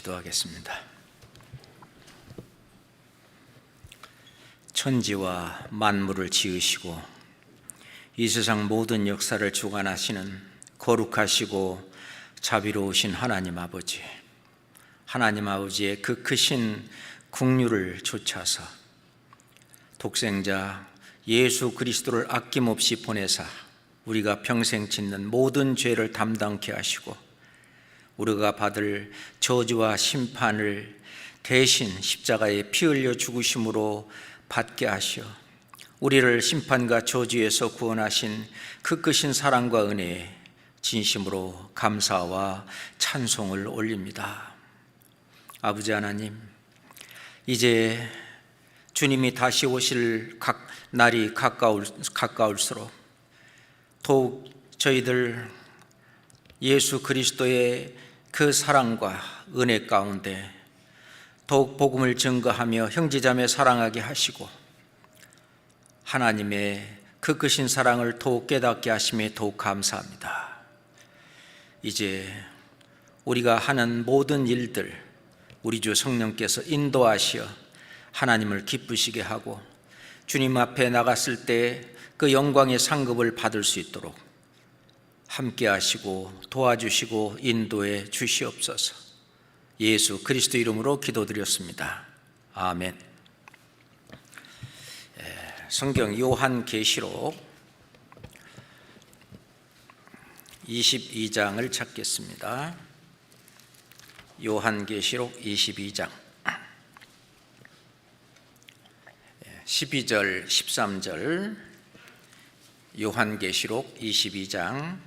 기도하겠습니다. 천지와 만물을 지으시고 이 세상 모든 역사를 주관하시는 거룩하시고 자비로우신 하나님 아버지, 하나님 아버지의 그 크신 긍휼을 좇아서 독생자 예수 그리스도를 아낌없이 보내사 우리가 평생 짓는 모든 죄를 담당케 하시고 우리가 받을 저주와 심판을 대신 십자가에 피 흘려 죽으심으로 받게 하시어 우리를 심판과 저주에서 구원하신 그 크신 사랑과 은혜에 진심으로 감사와 찬송을 올립니다. 아버지 하나님, 이제 주님이 다시 오실 날이 가까울수록 더욱 저희들 예수 그리스도의 그 사랑과 은혜 가운데 더욱 복음을 증거하며 형제자매 사랑하게 하시고 하나님의 그 크신 사랑을 더욱 깨닫게 하심에 더욱 감사합니다. 이제 우리가 하는 모든 일들 우리 주 성령께서 인도하시어 하나님을 기쁘시게 하고 주님 앞에 나갔을 때 그 영광의 상급을 받을 수 있도록 함께 하시고 도와주시고 인도해 주시옵소서. 예수 그리스도 이름으로 기도드렸습니다. 아멘. 성경 요한계시록 22장을 찾겠습니다. 요한계시록 22장 12절 13절 요한계시록 22장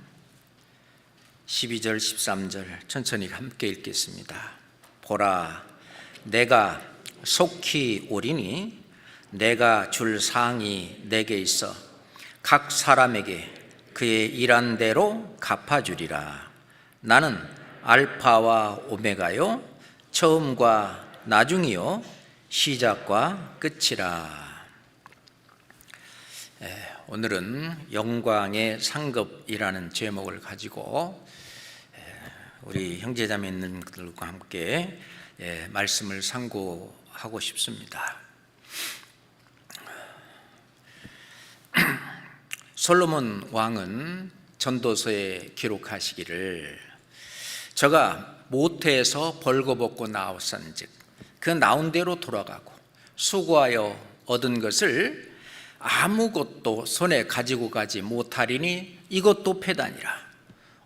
12절 13절 천천히 함께 읽겠습니다. 보라, 내가 속히 오리니 내가 줄 상이 내게 있어 각 사람에게 그의 일한 대로 갚아주리라. 나는 알파와 오메가요 처음과 나중이요 시작과 끝이라. 오늘은 영광의 상급이라는 제목을 가지고 우리 형제자매님들과 함께 말씀을 상고하고 싶습니다. 솔로몬 왕은 전도서에 기록하시기를 저가 모태에서 벌거벗고 나왔은즉 그 나온 대로 돌아가고 수고하여 얻은 것을 아무것도 손에 가지고 가지 못하리니 이것도 패단이라.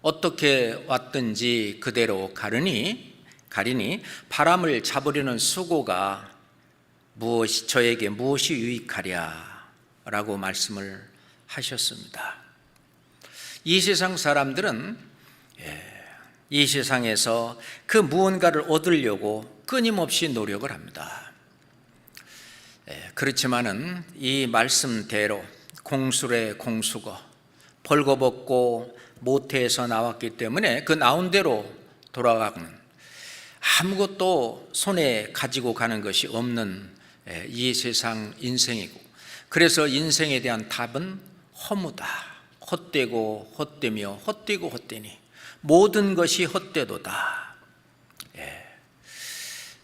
어떻게 왔든지 그대로 가리니 바람을 잡으려는 수고가 저에게 무엇이 유익하랴 라고 말씀을 하셨습니다. 이 세상 사람들은 이 세상에서 그 무언가를 얻으려고 끊임없이 노력을 합니다. 그렇지만은 이 말씀대로 공술의 공수거 벌거벗고 모태에서 나왔기 때문에 그 나온 대로 돌아가는 아무것도 손에 가지고 가는 것이 없는 이 세상 인생이고, 그래서 인생에 대한 답은 허무다. 헛되고 헛되며 헛되고 헛되니 모든 것이 헛되도다.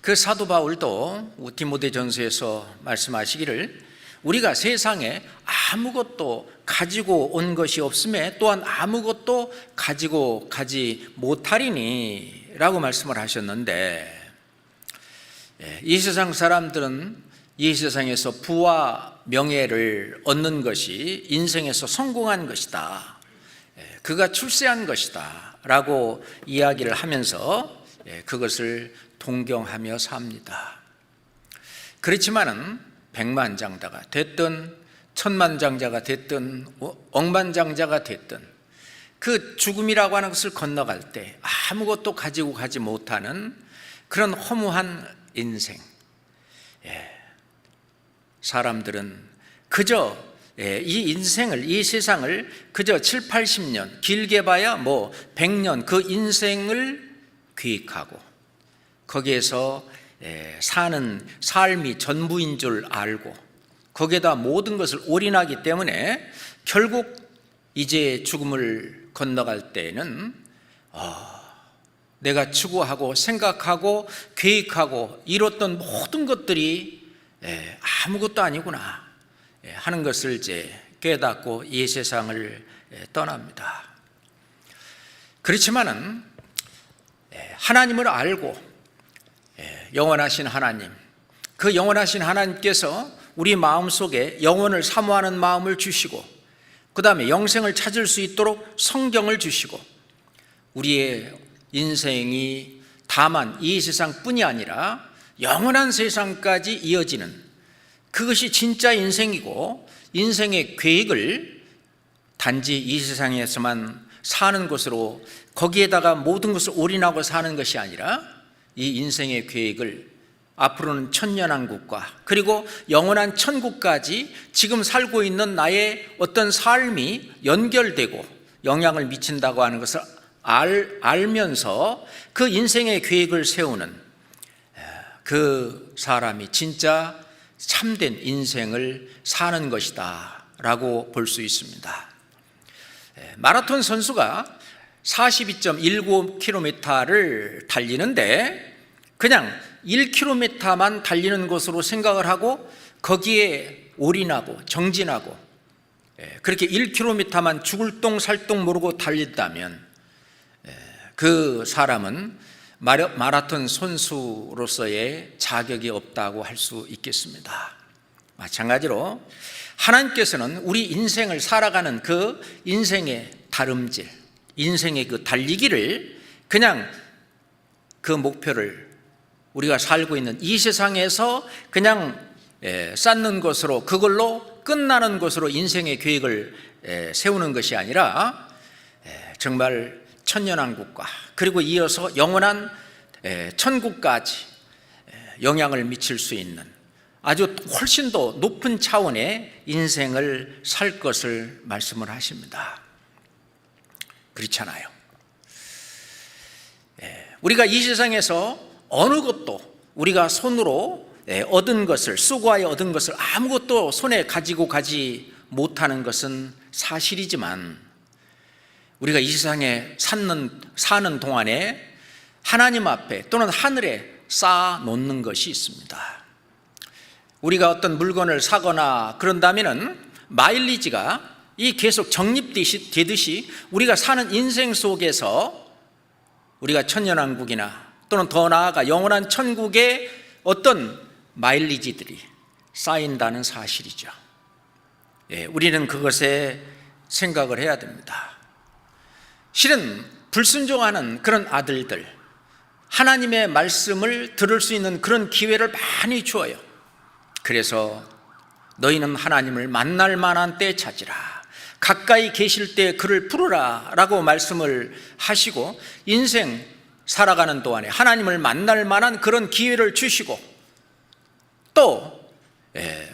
그 사도 바울도 디모데전서에서 말씀하시기를 우리가 세상에 아무것도 가지고 온 것이 없음에 또한 아무것도 가지고 가지 못하리니 라고 말씀을 하셨는데, 이 세상 사람들은 이 세상에서 부와 명예를 얻는 것이 인생에서 성공한 것이다, 그가 출세한 것이다 라고 이야기를 하면서 그것을 동경하며 삽니다. 그렇지만은 백만장자가 됐든 천만장자가 됐든 억만장자가 됐든 그 죽음이라고 하는 것을 건너갈 때 아무것도 가지고 가지 못하는 그런 허무한 인생, 사람들은 그저 이 인생을, 이 세상을 그저 7, 80년, 길게 봐야 100년 그 인생을 기획하고 거기에서 사는 삶이 전부인 줄 알고 거기에다 모든 것을 올인하기 때문에 결국 이제 죽음을 건너갈 때에는 내가 추구하고 생각하고 계획하고 이뤘던 모든 것들이 아무것도 아니구나 하는 것을 이제 깨닫고 이 세상을 떠납니다. 그렇지만은 하나님을 알고 영원하신 하나님, 그 영원하신 하나님께서 우리 마음속에 영원을 사모하는 마음을 주시고, 그 다음에 영생을 찾을 수 있도록 성경을 주시고, 우리의 인생이 다만 이 세상뿐이 아니라 영원한 세상까지 이어지는, 그것이 진짜 인생이고, 인생의 계획을 단지 이 세상에서만 사는 것으로, 거기에다가 모든 것을 올인하고 사는 것이 아니라 이 인생의 계획을 앞으로는 천년왕국과 그리고 영원한 천국까지 지금 살고 있는 나의 어떤 삶이 연결되고 영향을 미친다고 하는 것을 알면서 그 인생의 계획을 세우는 그 사람이 진짜 참된 인생을 사는 것이다 라고 볼 수 있습니다. 마라톤 선수가 42.19km를 달리는데 그냥 1km만 달리는 것으로 생각을 하고 거기에 올인하고 정진하고 그렇게 1km만 죽을 똥 살 똥 모르고 달렸다면 그 사람은 마라톤 선수로서의 자격이 없다고 할 수 있겠습니다. 마찬가지로 하나님께서는 우리 인생을 살아가는 그 인생의 다름질, 인생의 그 달리기를 그냥 그 목표를 우리가 살고 있는 이 세상에서 그냥 쌓는 것으로, 그걸로 끝나는 것으로 인생의 계획을 세우는 것이 아니라 정말 천년왕국과 그리고 이어서 영원한 천국까지 영향을 미칠 수 있는 아주 훨씬 더 높은 차원의 인생을 살 것을 말씀을 하십니다. 그렇잖아요. 우리가 이 세상에서 어느 것도 우리가 손으로 얻은 것을, 수고하여 얻은 것을 아무것도 손에 가지고 가지 못하는 것은 사실이지만, 우리가 이 세상에 사는 동안에 하나님 앞에 또는 하늘에 쌓아 놓는 것이 있습니다. 우리가 어떤 물건을 사거나 그런다면은 마일리지가 이 계속 적립되듯이 우리가 사는 인생 속에서 우리가 천년왕국이나 또는 더 나아가 영원한 천국에 어떤 마일리지들이 쌓인다는 사실이죠. 우리는 그것에 생각을 해야 됩니다. 실은 불순종하는 그런 아들들, 하나님의 말씀을 들을 수 있는 그런 기회를 많이 주어요. 그래서 너희는 하나님을 만날 만한 때 찾으라, 가까이 계실 때 그를 부르라 라고 말씀을 하시고, 인생 살아가는 동안에 하나님을 만날 만한 그런 기회를 주시고, 또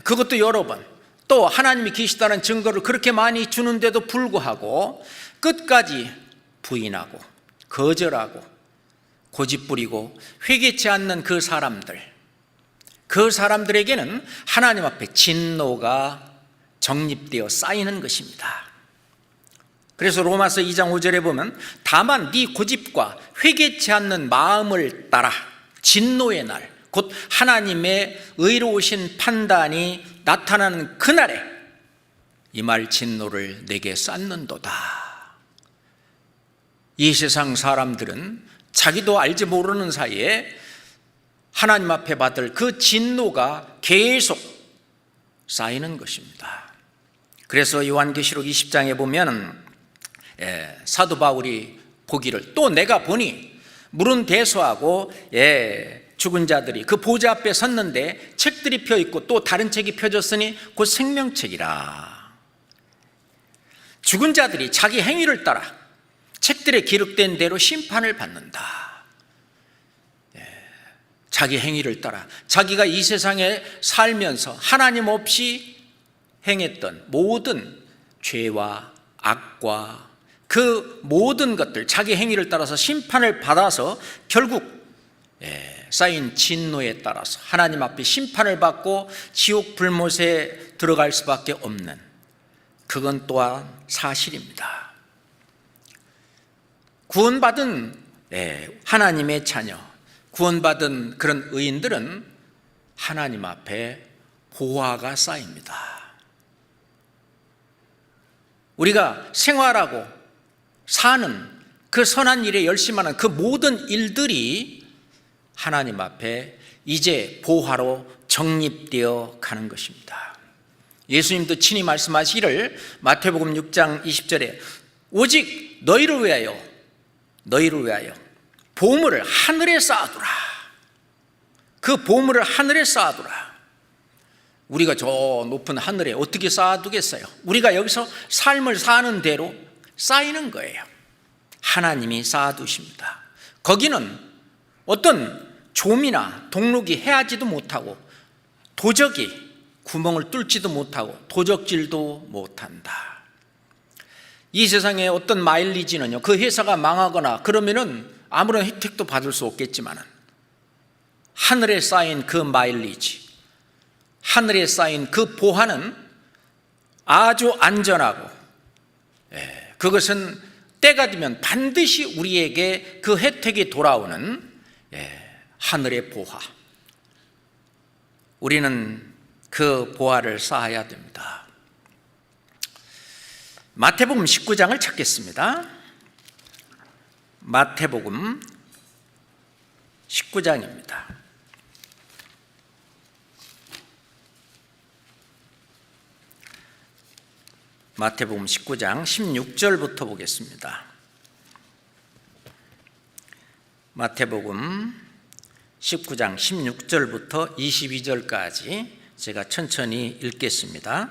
그것도 여러 번, 또 하나님이 계시다는 증거를 그렇게 많이 주는데도 불구하고 끝까지 부인하고 거절하고 고집부리고 회개치 않는 그 사람들에게는 하나님 앞에 진노가 정립되어 쌓이는 것입니다. 그래서 로마서 2장 5절에 보면 다만 네 고집과 회개치 않는 마음을 따라 진노의 날, 곧 하나님의 의로우신 판단이 나타나는 그날에 임할 진노를 내게 쌓는도다. 이 세상 사람들은 자기도 알지 모르는 사이에 하나님 앞에 받을 그 진노가 계속 쌓이는 것입니다. 그래서 요한계시록 20장에 보면 사도 바울이 보기를, 또 내가 보니 물은 대소하고 죽은 자들이 그 보좌 앞에 섰는데 책들이 펴있고 또 다른 책이 펴졌으니 곧 생명책이라. 죽은 자들이 자기 행위를 따라 책들에 기록된 대로 심판을 받는다. 자기 행위를 따라 자기가 이 세상에 살면서 하나님 없이 행했던 모든 죄와 악과 그 모든 것들, 자기 행위를 따라서 심판을 받아서 결국 쌓인 진노에 따라서 하나님 앞에 심판을 받고 지옥 불못에 들어갈 수밖에 없는, 그건 또한 사실입니다. 구원받은 하나님의 자녀, 구원받은 그런 의인들은 하나님 앞에 보화가 쌓입니다. 우리가 생활하고 사는 그 선한 일에 열심하는 그 모든 일들이 하나님 앞에 이제 보화로 정립되어 가는 것입니다. 예수님도 친히 말씀하시기를 마태복음 6장 20절에 오직 너희를 위하여 보물을 하늘에 쌓아두라. 그 보물을 하늘에 쌓아두라. 우리가 저 높은 하늘에 어떻게 쌓아두겠어요? 우리가 여기서 삶을 사는 대로 쌓이는 거예요. 하나님이 쌓아두십니다. 거기는 어떤 좀이나 동룩이 해하지도 못하고 도적이 구멍을 뚫지도 못하고 도적질도 못한다. 이 세상에 어떤 마일리지는요, 그 회사가 망하거나 그러면은 아무런 혜택도 받을 수 없겠지만은 하늘에 쌓인 그 마일리지, 하늘에 쌓인 그 보화는 아주 안전하고, 그것은 때가 되면 반드시 우리에게 그 혜택이 돌아오는 하늘의 보화. 우리는 그 보화를 쌓아야 됩니다. 마태복음 19장을 찾겠습니다. 마태복음 19장입니다. 마태복음 19장 16절부터 보겠습니다. 마태복음 19장 16절부터 22절까지 제가 천천히 읽겠습니다.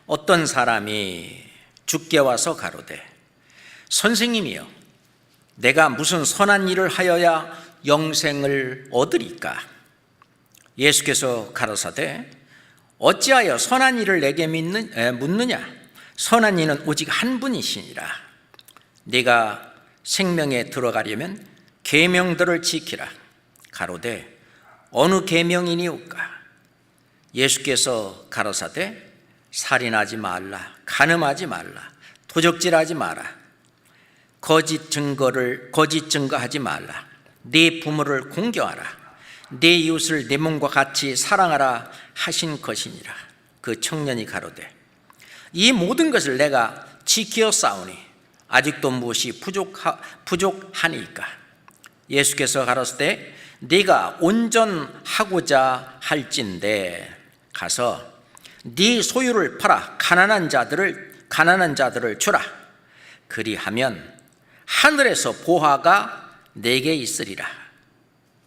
어떤 사람이 주께 와서 가로되 선생님이여 내가 무슨 선한 일을 하여야 영생을 얻으리까? 예수께서 가로사대 어찌하여 선한 일을 내게 묻느냐? 선한 이는 오직 한 분이시니라. 네가 생명에 들어가려면 계명들을 지키라. 가로되 어느 계명이니오까? 예수께서 가로사대 살인하지 말라, 간음하지 말라, 도적질하지 마라, 거짓 증거하지 말라, 네 부모를 공경하라, 네 이웃을 내 몸과 같이 사랑하라 하신 것이니라. 그 청년이 가로되 이 모든 것을 내가 지키어 싸우니 아직도 무엇이 부족하니까? 예수께서 가로사대 네가 온전하고자 할진대 가서 네 소유를 팔아 가난한 자들을 주라. 그리하면 하늘에서 보화가 내게 있으리라.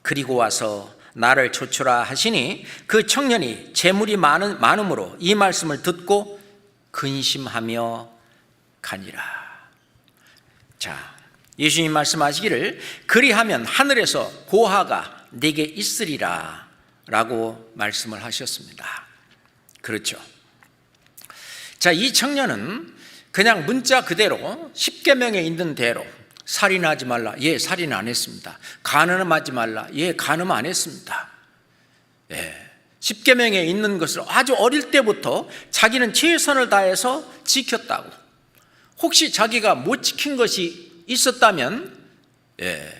그리고 와서 나를 좇으라 하시니 그 청년이 재물이 많음으로 이 말씀을 듣고 근심하며 가니라. 자, 예수님 말씀하시기를 그리하면 하늘에서 보화가 내게 있으리라 라고 말씀을 하셨습니다. 그렇죠. 자, 이 청년은 그냥 문자 그대로 십계명에 있는 대로 살인하지 말라. 예, 살인 안 했습니다. 간음하지 말라. 예, 간음 안 했습니다. 십계명에 있는 것을 아주 어릴 때부터 자기는 최선을 다해서 지켰다고. 혹시 자기가 못 지킨 것이 있었다면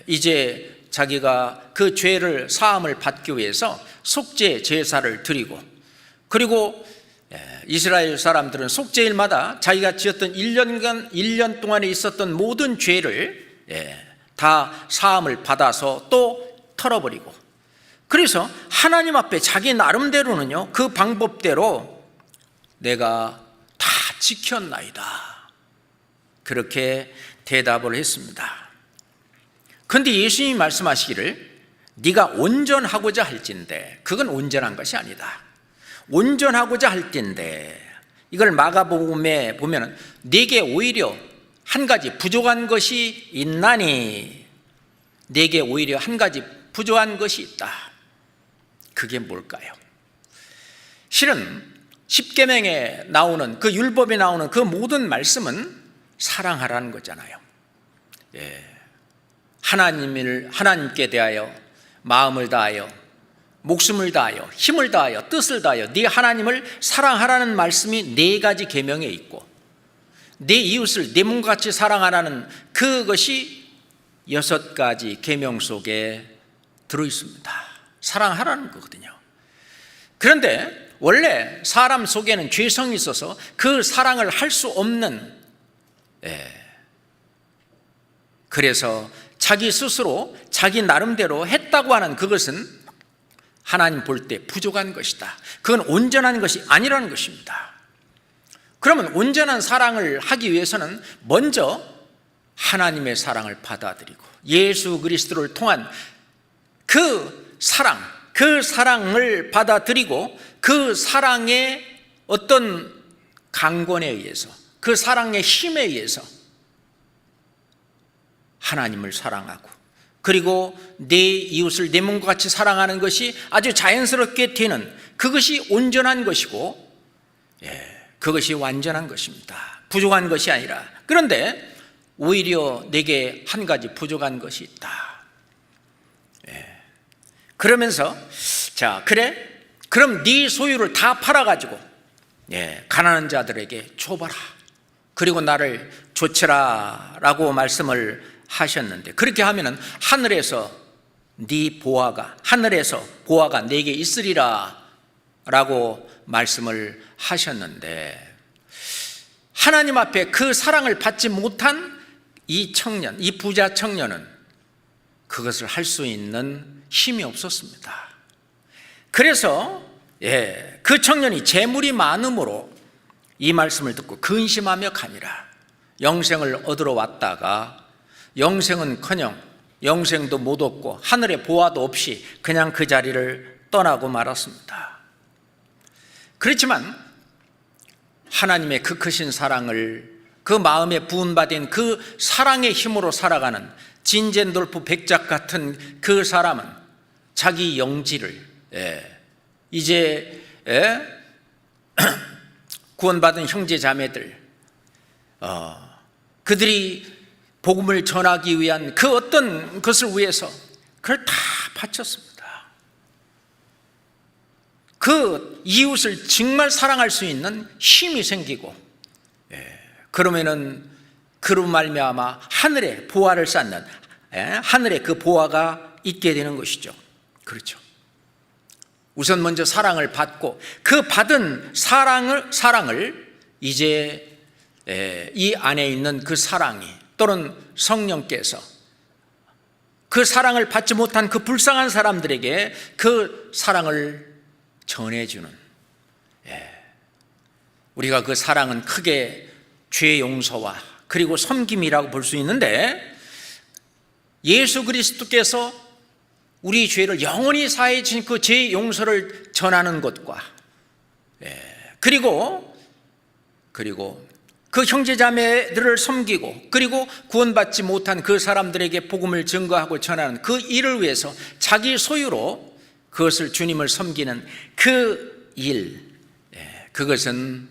이제 자기가 그 죄를 사함을 받기 위해서 속죄 제사를 드리고, 그리고 이스라엘 사람들은 속죄일마다 자기가 지었던 1년 동안에 있었던 모든 죄를 다 사함을 받아서 또 털어버리고, 그래서 하나님 앞에 자기 나름대로는요, 그 방법대로 내가 다 지켰나이다, 그렇게 대답을 했습니다. 그런데 예수님이 말씀하시기를 네가 온전하고자 할진대, 그건 온전한 것이 아니다. 온전하고자 할 텐데, 이걸 마가복음에 보면 네게 오히려 한 가지 부족한 것이 있나니, 네게 오히려 한 가지 부족한 것이 있다. 그게 뭘까요? 실은 십계명에 나오는 그 율법에 나오는 그 모든 말씀은 사랑하라는 거잖아요. 하나님께 대하여 마음을 다하여 목숨을 다하여 힘을 다하여 뜻을 다하여 네 하나님을 사랑하라는 말씀이 네 가지 계명에 있고, 네 이웃을 내 몸과 같이 사랑하라는 그것이 6가지 계명 속에 들어 있습니다. 사랑하라는 거거든요. 그런데 원래 사람 속에는 죄성이 있어서 그 사랑을 할 수 없는, 그래서 자기 스스로 자기 나름대로 했다고 하는 그것은 하나님 볼 때 부족한 것이다. 그건 온전한 것이 아니라는 것입니다. 그러면 온전한 사랑을 하기 위해서는 먼저 하나님의 사랑을 받아들이고 예수 그리스도를 통한 그 사랑을 받아들이고 그 사랑의 어떤 강권에 의해서, 그 사랑의 힘에 의해서 하나님을 사랑하고, 그리고 내 이웃을 내 몸과 같이 사랑하는 것이 아주 자연스럽게 되는, 그것이 온전한 것이고, 그것이 완전한 것입니다. 부족한 것이 아니라. 그런데 오히려 내게 한 가지 부족한 것이 있다. 그러면서 자, 그래? 그럼 네 소유를 다 팔아가지고 가난한 자들에게 줘봐라. 그리고 나를 좇으라 라고 말씀을 하셨는데, 그렇게 하면은 하늘에서 보화가 내게 있으리라 라고 말씀을 하셨는데, 하나님 앞에 그 사랑을 받지 못한 이 부자 청년은 그것을 할 수 있는 힘이 없었습니다. 그래서 그 청년이 재물이 많음으로 이 말씀을 듣고 근심하며 가니라. 영생을 얻으러 왔다가 영생은커녕 영생도 못 얻고 하늘의 보화도 없이 그냥 그 자리를 떠나고 말았습니다. 그렇지만 하나님의 그 크신 사랑을, 그 마음에 부은받은 그 사랑의 힘으로 살아가는 진젠돌프 백작 같은 그 사람은 자기 영지를 이제 구원받은 형제 자매들, 그들이 복음을 전하기 위한 그 어떤 것을 위해서 그걸 다 바쳤습니다. 그 이웃을 정말 사랑할 수 있는 힘이 생기고, 그러면은 그로 말미암아 하늘에 보화를 쌓는, 하늘에 그 보화가 있게 되는 것이죠. 그렇죠. 우선 먼저 사랑을 받고 그 받은 사랑을 이제 이 안에 있는 그 사랑이, 또는 성령께서 그 사랑을 받지 못한 그 불쌍한 사람들에게 그 사랑을 전해주는, 우리가 그 사랑은 크게 죄 용서와 그리고 섬김이라고 볼 수 있는데, 예수 그리스도께서 우리 죄를 영원히 사해 주신 그 죄 용서를 전하는 것과, 그리고 그 형제자매들을 섬기고, 그리고 구원받지 못한 그 사람들에게 복음을 증거하고 전하는 그 일을 위해서 자기 소유로 그것을 주님을 섬기는 그 일, 그것은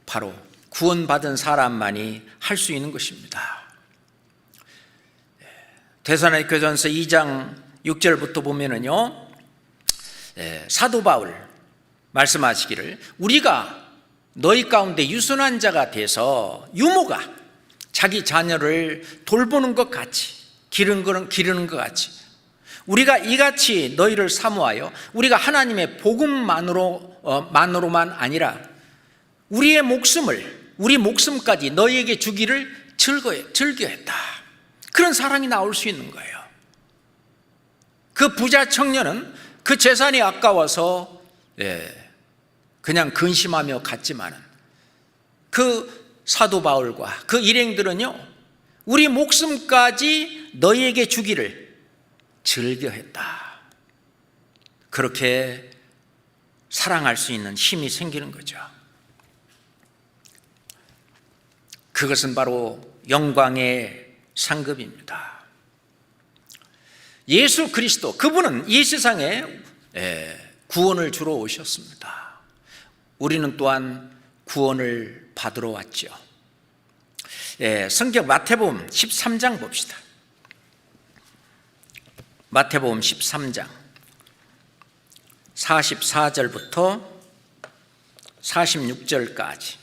바로 구원받은 사람만이 할 수 있는 것입니다. 데살로니가전서 2장 6절부터 보면은요, 사도 바울 말씀하시기를, 우리가 너희 가운데 유순한 자가 돼서 유모가 자기 자녀를 돌보는 것 같이, 기르는 것 같이, 우리가 이같이 너희를 사모하여 우리가 하나님의 복음만으로만 아니라 우리 목숨까지 너희에게 주기를 즐겨했다. 그런 사랑이 나올 수 있는 거예요. 그 부자 청년은 그 재산이 아까워서 그냥 근심하며 갔지만은, 그 사도 바울과 그 일행들은요, 우리 목숨까지 너희에게 주기를 즐겨했다. 그렇게 사랑할 수 있는 힘이 생기는 거죠. 그것은 바로 영광의 상급입니다. 예수 그리스도, 그분은 이 세상에 구원을 주러 오셨습니다. 우리는 또한 구원을 받으러 왔죠. 성경 마태복음 13장 봅시다. 마태복음 13장 44절부터 46절까지.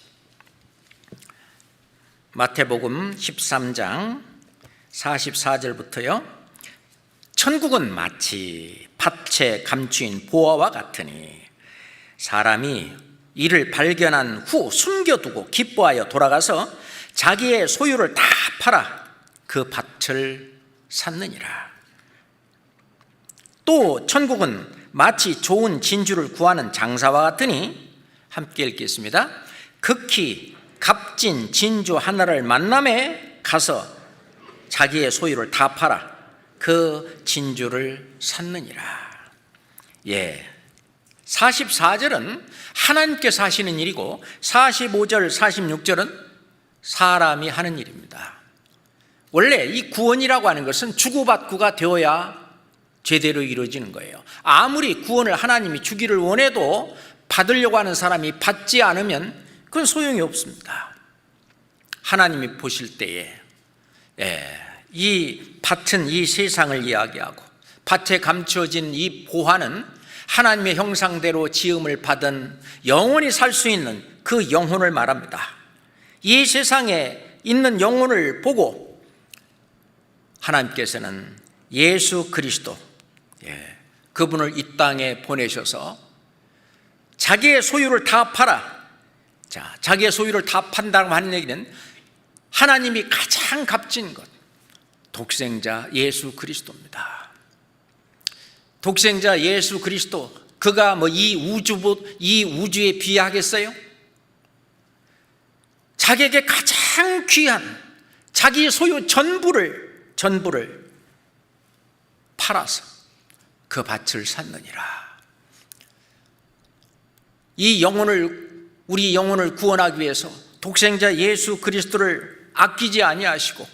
마태복음 13장 44절부터요. 천국은 마치 밭에 감추인 보화와 같으니 사람이 이를 발견한 후 숨겨두고 기뻐하여 돌아가서 자기의 소유를 다 팔아 그 밭을 샀느니라. 또 천국은 마치 좋은 진주를 구하는 장사와 같으니, 함께 읽겠습니다. 극히 값진 진주 하나를 만남에 가서 자기의 소유를 다 팔아 그 진주를 샀느니라. 44절은 하나님께서 하시는 일이고 45절, 46절은 사람이 하는 일입니다. 원래 이 구원이라고 하는 것은 주고받고가 되어야 제대로 이루어지는 거예요. 아무리 구원을 하나님이 주기를 원해도 받으려고 하는 사람이 받지 않으면 그건 소용이 없습니다. 하나님이 보실 때에 이 밭은 이 세상을 이야기하고 밭에 감추어진 이 보화는 하나님의 형상대로 지음을 받은 영원히 살 수 있는 그 영혼을 말합니다. 이 세상에 있는 영혼을 보고 하나님께서는 예수 그리스도, 그분을 이 땅에 보내셔서 자기의 소유를 다 팔아. 자, 자기의 소유를 다 판다고 하는 얘기는 하나님이 가장 값진 것, 독생자 예수 그리스도입니다. 독생자 예수 그리스도, 그가 이 우주에 비하겠어요? 자기에게 가장 귀한 자기 소유 전부를 팔아서 그 밭을 샀느니라. 우리 영혼을 구원하기 위해서 독생자 예수 그리스도를 아끼지 아니하시고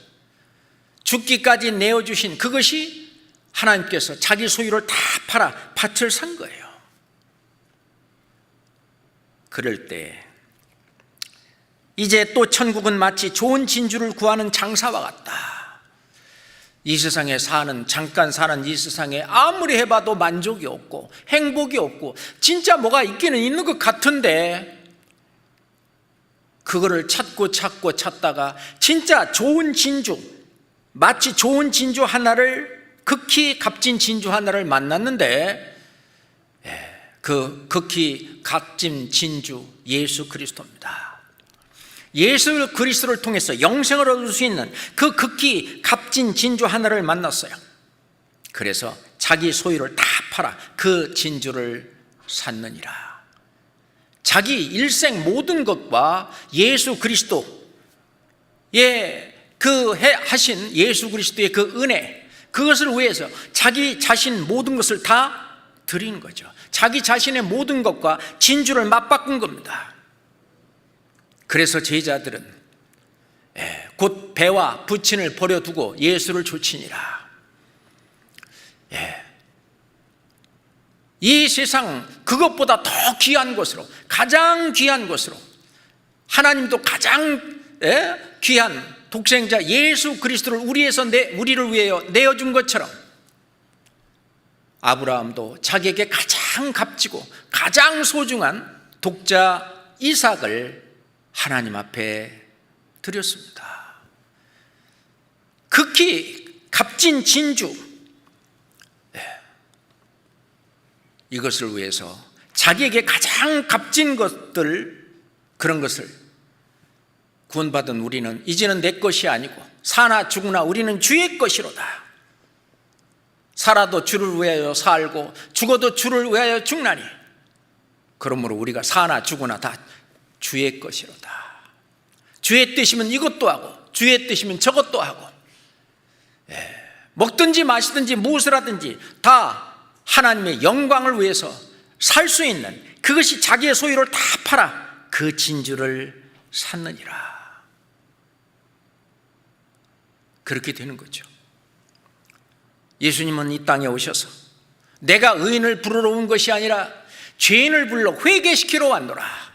죽기까지 내어주신 그것이 하나님께서 자기 소유를 다 팔아 밭을 산 거예요. 그럴 때 이제 또 천국은 마치 좋은 진주를 구하는 장사와 같다. 이 세상에 잠깐 사는 이 세상에 아무리 해봐도 만족이 없고 행복이 없고 진짜 뭐가 있기는 있는 것 같은데 그거를 찾다가 진짜 좋은 진주, 마치 좋은 진주 하나를, 극히 값진 진주 하나를 만났는데 그 극히 값진 진주 예수 그리스도입니다. 예수 그리스도를 통해서 영생을 얻을 수 있는 그 극히 값진 진주 하나를 만났어요. 그래서 자기 소유를 다 팔아 그 진주를 샀느니라. 자기 일생 모든 것과 예수 그리스도의 하신 예수 그리스도의 그 은혜, 그것을 위해서 자기 자신 모든 것을 다 드린 거죠. 자기 자신의 모든 것과 진주를 맞바꾼 겁니다. 그래서 제자들은 곧 배와 부친을 버려두고 예수를 좇으니라. 이 세상 그것보다 더 귀한 것으로, 가장 귀한 것으로, 하나님도 가장 귀한 독생자 예수 그리스도를 우리를 위하여 내어준 것처럼 아브라함도 자기에게 가장 값지고 가장 소중한 독자 이삭을 하나님 앞에 드렸습니다. 극히 값진 진주, 이것을 위해서 자기에게 가장 값진 것들, 그런 것을 구원받은 우리는 이제는 내 것이 아니고 사나 죽으나 우리는 주의 것이로다. 살아도 주를 위하여 살고 죽어도 주를 위하여 죽나니 그러므로 우리가 사나 죽으나 다 주의 것이로다. 주의 뜻이면 이것도 하고 주의 뜻이면 저것도 하고, 먹든지 마시든지 무엇을 하든지 다 하나님의 영광을 위해서 살 수 있는, 그것이 자기의 소유를 다 팔아 그 진주를 샀느니라. 그렇게 되는 거죠. 예수님은 이 땅에 오셔서 내가 의인을 부르러 온 것이 아니라 죄인을 불러 회개시키러 왔노라.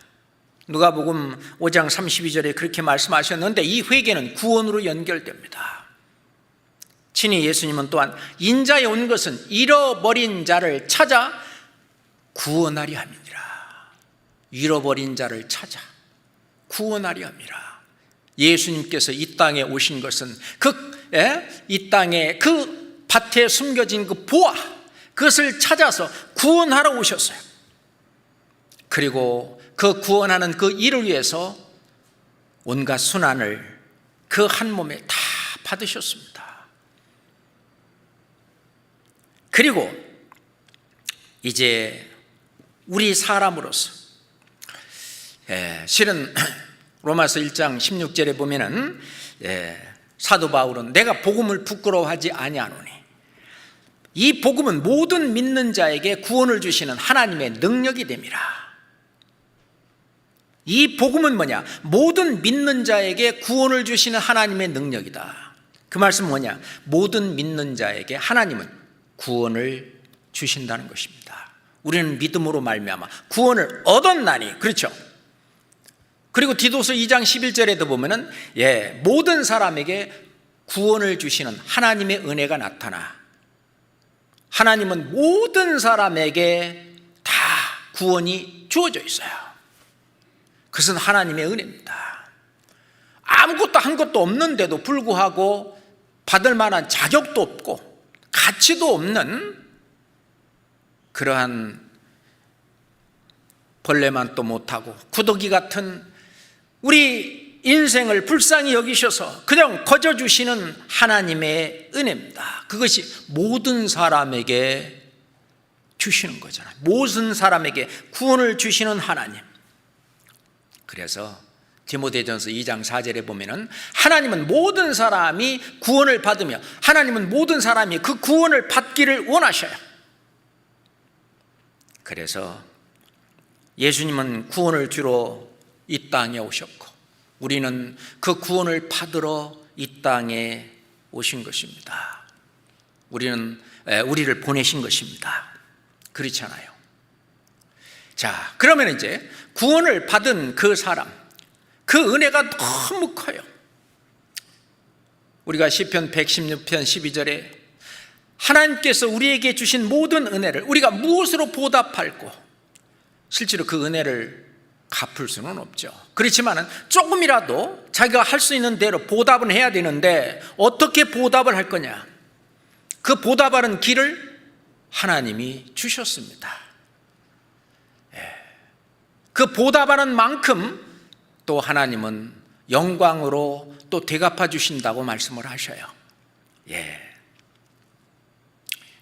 누가복음 5장 32절에 그렇게 말씀하셨는데 이 회개는 구원으로 연결됩니다. 친히 예수님은 또한 인자에 온 것은 잃어버린 자를 찾아 구원하려 함이니라. 잃어버린 자를 찾아 구원하려 함이라. 예수님께서 이 땅에 오신 것은 그 이 땅에 그 밭에 숨겨진 그 보화, 그것을 찾아서 구원하러 오셨어요. 그리고 그 구원하는 그 일을 위해서 온갖 순환을 그 한 몸에 다 받으셨습니다. 그리고 이제 우리 사람으로서, 실은 로마서 1장 16절에 보면은 사도 바울은 내가 복음을 부끄러워하지 아니하노니, 이 복음은 모든 믿는 자에게 구원을 주시는 하나님의 능력이 됨이라. 이 복음은 뭐냐? 모든 믿는 자에게 구원을 주시는 하나님의 능력이다. 그 말씀은 뭐냐? 모든 믿는 자에게 하나님은 구원을 주신다는 것입니다. 우리는 믿음으로 말미암아 구원을 얻었나니, 그렇죠? 그리고 디도서 2장 11절에도 보면은 모든 사람에게 구원을 주시는 하나님의 은혜가 나타나, 하나님은 모든 사람에게 다 구원이 주어져 있어요. 그것은 하나님의 은혜입니다. 아무것도 한 것도 없는데도 불구하고 받을 만한 자격도 없고 가치도 없는 그러한 벌레만 또 못하고 구더기 같은 우리 인생을 불쌍히 여기셔서 그냥 거저주시는 하나님의 은혜입니다. 그것이 모든 사람에게 주시는 거잖아요. 모든 사람에게 구원을 주시는 하나님. 그래서 디모데전서 2장 4절에 보면은 하나님은 모든 사람이 구원을 받으며 하나님은 모든 사람이 그 구원을 받기를 원하셔요. 그래서 예수님은 구원을 주러 이 땅에 오셨고 우리는 그 구원을 받으러 이 땅에 오신 것입니다. 우리를 보내신 것입니다. 그렇잖아요. 자, 그러면 이제 구원을 받은 그 사람, 그 은혜가 너무 커요. 우리가 시편 116편 12절에 하나님께서 우리에게 주신 모든 은혜를 우리가 무엇으로 보답할꼬? 실제로 그 은혜를 갚을 수는 없죠. 그렇지만 조금이라도 자기가 할 수 있는 대로 보답은 해야 되는데 어떻게 보답을 할 거냐? 그 보답하는 길을 하나님이 주셨습니다. 그 보답하는 만큼 또 하나님은 영광으로 또 대갚아 주신다고 말씀을 하셔요.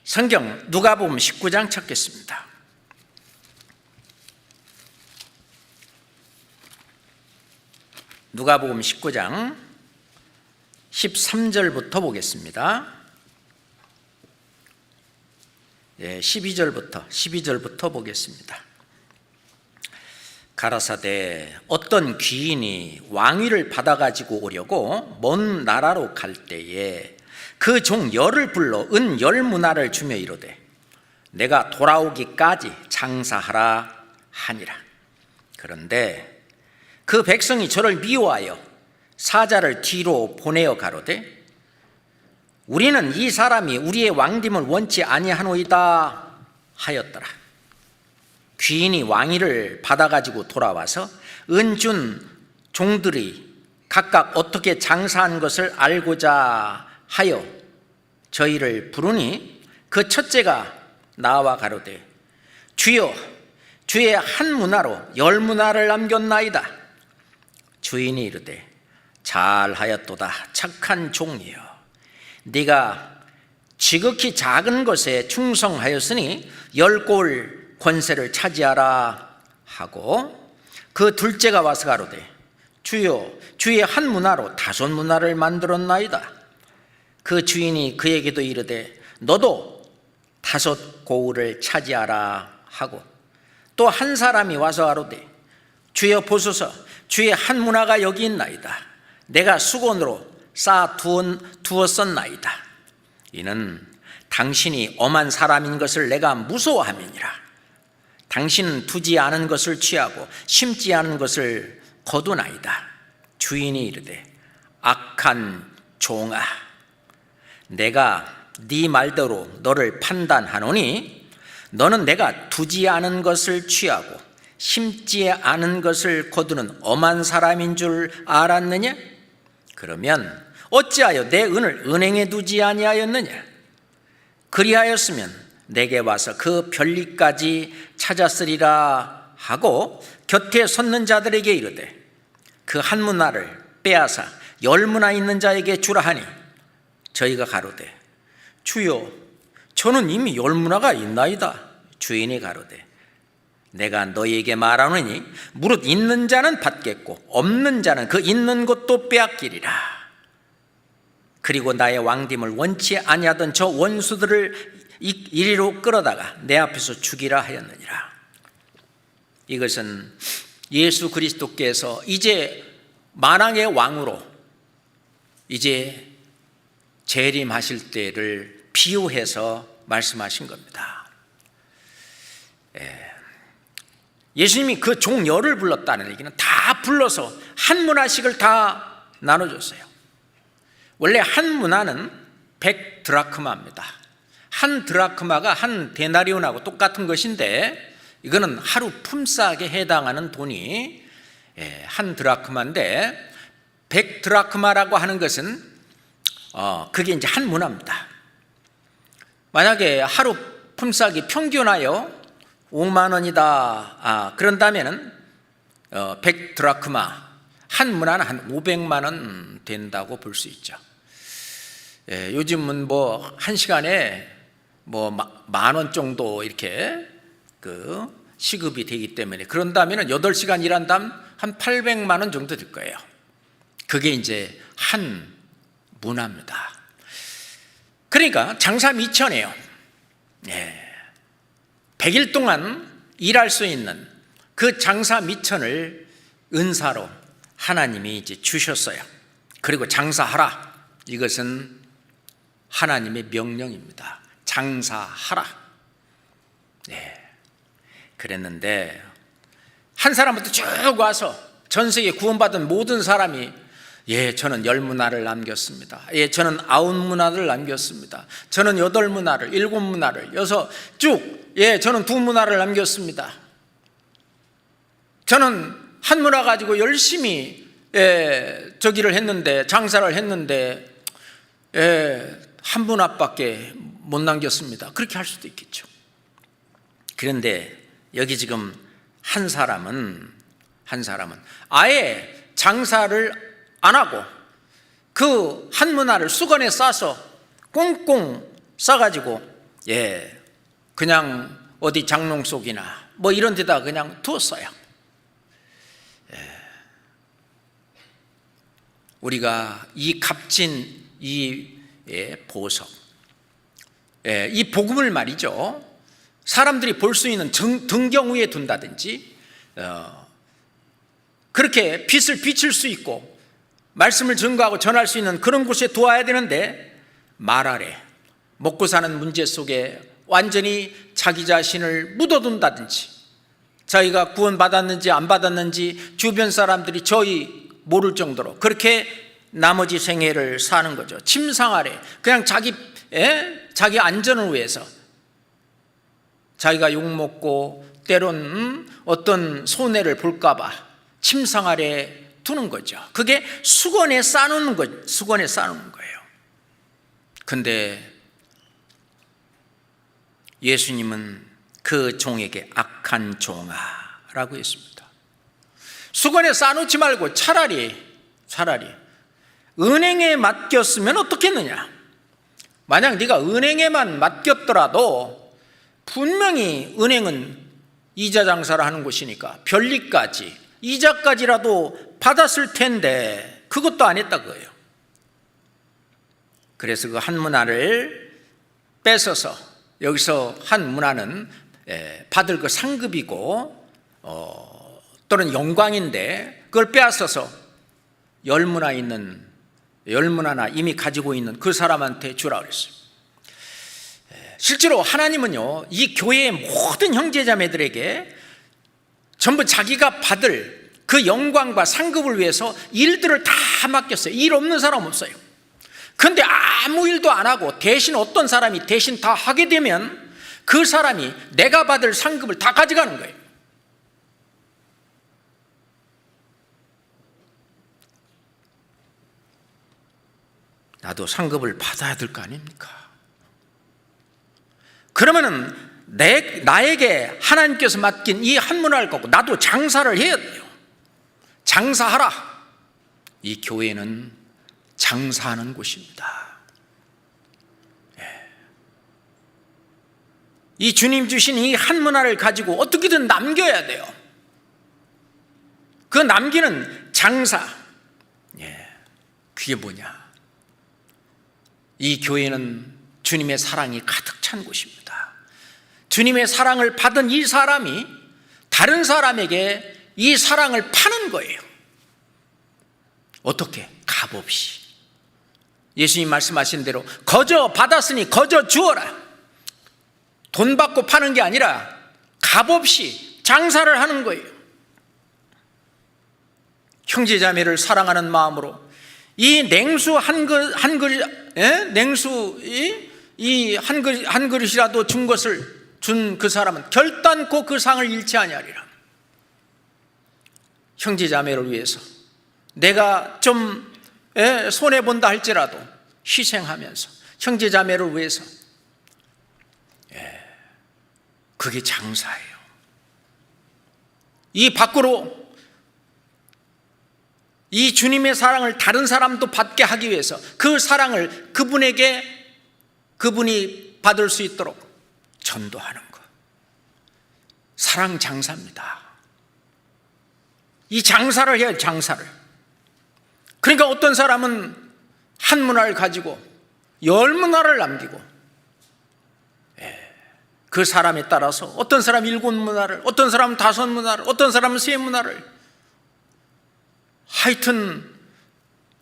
성경 누가복음 19장 찾겠습니다. 누가복음 19장 13절부터 보겠습니다. 12절부터 보겠습니다. 가라사대 어떤 귀인이 왕위를 받아가지고 오려고 먼 나라로 갈 때에 그 종 열을 불러 은 10문화를 주며 이르되 내가 돌아오기까지 장사하라 하니라. 그런데 그 백성이 저를 미워하여 사자를 뒤로 보내어 가로되 우리는 이 사람이 우리의 왕됨을 원치 아니하노이다 하였더라. 귀인이 왕위를 받아가지고 돌아와서 은준 종들이 각각 어떻게 장사한 것을 알고자 하여 저희를 부르니 그 첫째가 나와 가로되 주여 주의 한 문화로 10문화를 남겼나이다. 주인이 이르되 잘하였도다 착한 종이여, 네가 지극히 작은 것에 충성하였으니 10골 권세를 차지하라 하고 그 둘째가 와서 가로되 주여 주의 한 문화로 5문화를 만들었나이다. 그 주인이 그에게도 이르되 너도 5고울을 차지하라 하고 또 한 사람이 와서 가로되 주여 보소서 주의 한 문화가 여기 있나이다. 내가 수건으로 쌓아 두었었나이다. 이는 당신이 엄한 사람인 것을 내가 무서워함이니라. 당신은 두지 않은 것을 취하고 심지 않은 것을 거두나이다. 주인이 이르되 악한 종아, 내가 네 말대로 너를 판단하노니 너는 내가 두지 않은 것을 취하고 심지 않은 것을 거두는 엄한 사람인 줄 알았느냐? 그러면 어찌하여 내 은을 은행에 두지 아니하였느냐? 그리하였으면 내게 와서 그 별리까지 찾았으리라 하고 곁에 섰는 자들에게 이르되 그 한 문화를 빼앗아 10문화 있는 자에게 주라 하니 저희가 가로되 주여 저는 이미 10문화가 있나이다. 주인이 가로되 내가 너희에게 말하노니 무릇 있는 자는 받겠고 없는 자는 그 있는 것도 빼앗기리라. 그리고 나의 왕됨을 원치 아니하던 저 원수들을 이리로 끌어다가 내 앞에서 죽이라 하였느니라. 이것은 예수 그리스도께서 이제 만왕의 왕으로 이제 재림하실 때를 비유해서 말씀하신 겁니다. 예수님이 그 종 열을 불렀다는 얘기는 다 불러서 한 문화씩을 다 나눠줬어요. 원래 한 문화는 100드라크마입니다. 한 드라크마가 한 데나리온하고 똑같은 것인데 이거는 하루 품삯에 해당하는 돈이 한 드라크마인데 100드라크마라고 하는 것은 그게 이제 한 문화입니다. 만약에 하루 품삯이 평균하여 5만 원이다. 그런다면은 100드라크마 한 문화는 한 500만 원 된다고 볼 수 있죠. 요즘은 뭐 한 시간에 뭐 10,000원 정도 이렇게 그 시급이 되기 때문에 그런다면은 8시간 일한다면 한 800만 원 정도 될 거예요. 그게 이제 한 문화입니다. 그러니까 장사 미천이에요. 100일 동안 일할 수 있는 그 장사 미천을 은사로 하나님이 이제 주셨어요. 그리고 장사하라. 이것은 하나님의 명령입니다. 장사하라. 그랬는데 한 사람부터 쭉 와서 전 세계 구원받은 모든 사람이 저는 10문화를 남겼습니다. 저는 9문화를 남겼습니다. 저는 8문화를, 7문화를, 쭉, 저는 2문화를 남겼습니다. 저는 한 문화 가지고 열심히 저기를 했는데, 장사를 했는데, 한 문화밖에 못 남겼습니다. 그렇게 할 수도 있겠죠. 그런데 여기 지금 한 사람은 아예 장사를 안 하고 그 한 문화를 수건에 싸서 꽁꽁 싸가지고 그냥 어디 장롱 속이나 뭐 이런 데다 그냥 두었어요. 우리가 이 값진 이 보석, 이 복음을 말이죠, 사람들이 볼 수 있는 등경 위에 둔다든지 그렇게 빛을 비칠 수 있고 말씀을 증거하고 전할 수 있는 그런 곳에 두어야 되는데 말 아래 먹고 사는 문제 속에 완전히 자기 자신을 묻어둔다든지 자기가 구원받았는지 안 받았는지 주변 사람들이 저희 모를 정도로 그렇게 나머지 생애를 사는 거죠. 침상 아래 그냥 자기 안전을 위해서 자기가 욕먹고 때론 어떤 손해를 볼까 봐 침상 아래 두는 거죠. 그게 수건에 싸놓는 거예요. 근데 예수님은 그 종에게 악한 종아라고 했습니다. 수건에 싸놓지 말고 차라리 은행에 맡겼으면 어떻겠느냐. 만약 네가 은행에만 맡겼더라도 분명히 은행은 이자 장사를 하는 곳이니까 별리까지 이자까지라도 받았을 텐데 그것도 안 했다 그거예요. 그래서 그 한 문화를 뺏어서 여기서 한 문화는 받을 그 상급이고 또는 영광인데 그걸 빼앗아서 10문화나 이미 가지고 있는 그 사람한테 주라 그랬어요. 실제로 하나님은요 이 교회의 모든 형제자매들에게 전부 자기가 받을 그 영광과 상급을 위해서 일들을 다 맡겼어요. 일 없는 사람 없어요. 그런데 아무 일도 안 하고 대신 어떤 사람이 대신 다 하게 되면 그 사람이 내가 받을 상급을 다 가져가는 거예요. 나도 상급을 받아야 될 거 아닙니까? 그러면은 나에게 하나님께서 맡긴 이 한 문화를 갖고 나도 장사를 해야 돼요. 장사하라. 이 교회는 장사하는 곳입니다. 이 주님 주신 이 한 문화를 가지고 어떻게든 남겨야 돼요. 그 남기는 장사. 그게 뭐냐? 이 교회는 주님의 사랑이 가득 찬 곳입니다. 주님의 사랑을 받은 이 사람이 다른 사람에게 이 사랑을 파는 거예요. 어떻게? 값없이. 예수님 말씀하신 대로 거저 받았으니 거저 주어라. 돈 받고 파는 게 아니라 값없이 장사를 하는 거예요. 형제자매를 사랑하는 마음으로 이 냉수 한 그릇이라도 준 것을 준 그 사람은 결단코 그 상을 잃지 아니하리라. 형제자매를 위해서 내가 좀 손해본다 할지라도 희생하면서 형제자매를 위해서, 그게 장사예요. 이 밖으로 이 주님의 사랑을 다른 사람도 받게 하기 위해서 그 사랑을 그분이 받을 수 있도록 전도하는 것. 사랑 장사입니다. 이 장사를 해야 장사를. 그러니까 어떤 사람은 한 문화를 가지고 10문화를 남기고, 그 사람에 따라서 어떤 사람은 7문화를, 어떤 사람은 5문화를, 어떤 사람은 3문화를, 하여튼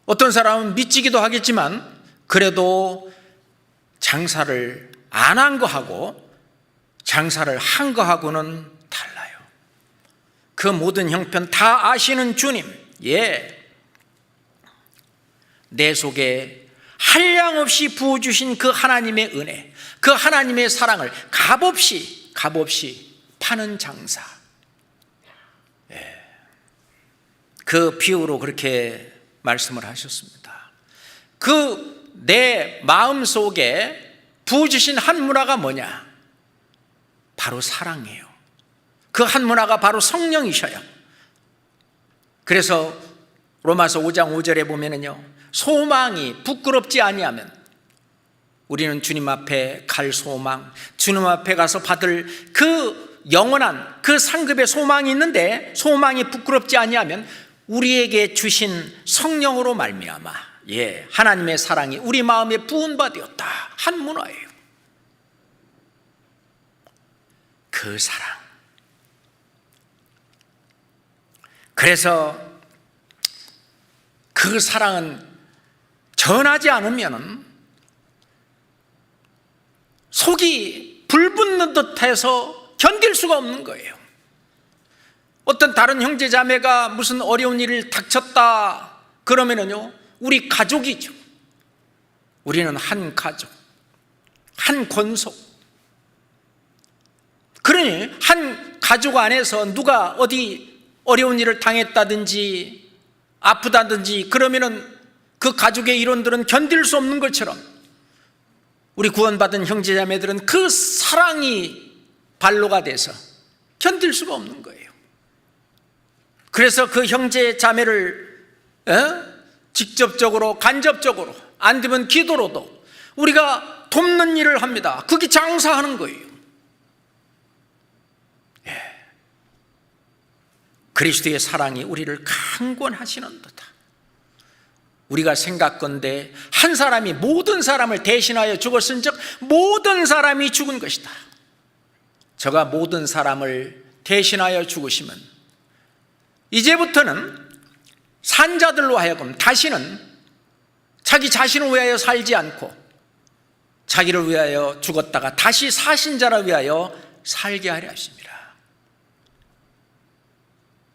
어떤 사람은 미치기도 하겠지만 그래도 장사를 안 한 거하고 장사를 한 거하고는 달라요. 그 모든 형편 다 아시는 주님, 내 속에 한량없이 부어주신 그 하나님의 은혜, 그 하나님의 사랑을 값없이 파는 장사. 그 비유로 그렇게 말씀을 하셨습니다. 그 내 마음 속에 부어주신 한 문화가 뭐냐? 바로 사랑이에요. 그 한 문화가 바로 성령이셔요. 그래서 로마서 5장 5절에 보면은요, 소망이 부끄럽지 아니하면, 우리는 주님 앞에 갈 소망, 주님 앞에 가서 받을 그 영원한 그 상급의 소망이 있는데, 소망이 부끄럽지 아니하면 우리에게 주신 성령으로 말미암아 하나님의 사랑이 우리 마음에 부은 바 되었다. 한 문화예요. 그 사랑. 그래서 그 사랑은 전하지 않으면 속이 불붙는 듯해서 견딜 수가 없는 거예요. 어떤 다른 형제 자매가 무슨 어려운 일을 닥쳤다 그러면은요, 우리 가족이죠. 우리는 한 가족, 한 권속. 그러니 한 가족 안에서 누가 어디 어려운 일을 당했다든지 아프다든지 그러면은 그 가족의 일원들은 견딜 수 없는 것처럼 우리 구원받은 형제자매들은 그 사랑이 발로가 돼서 견딜 수가 없는 거예요. 그래서 그 형제자매를 직접적으로 간접적으로 안 되면 기도로도 우리가 돕는 일을 합니다. 그게 장사하는 거예요. 그리스도의 사랑이 우리를 강권하시는 듯다. 우리가 생각건대 한 사람이 모든 사람을 대신하여 죽었은즉 모든 사람이 죽은 것이다. 저가 모든 사람을 대신하여 죽으시면 이제부터는 산자들로 하여금 다시는 자기 자신을 위하여 살지 않고 자기를 위하여 죽었다가 다시 사신 자를 위하여 살게 하려 하십니다.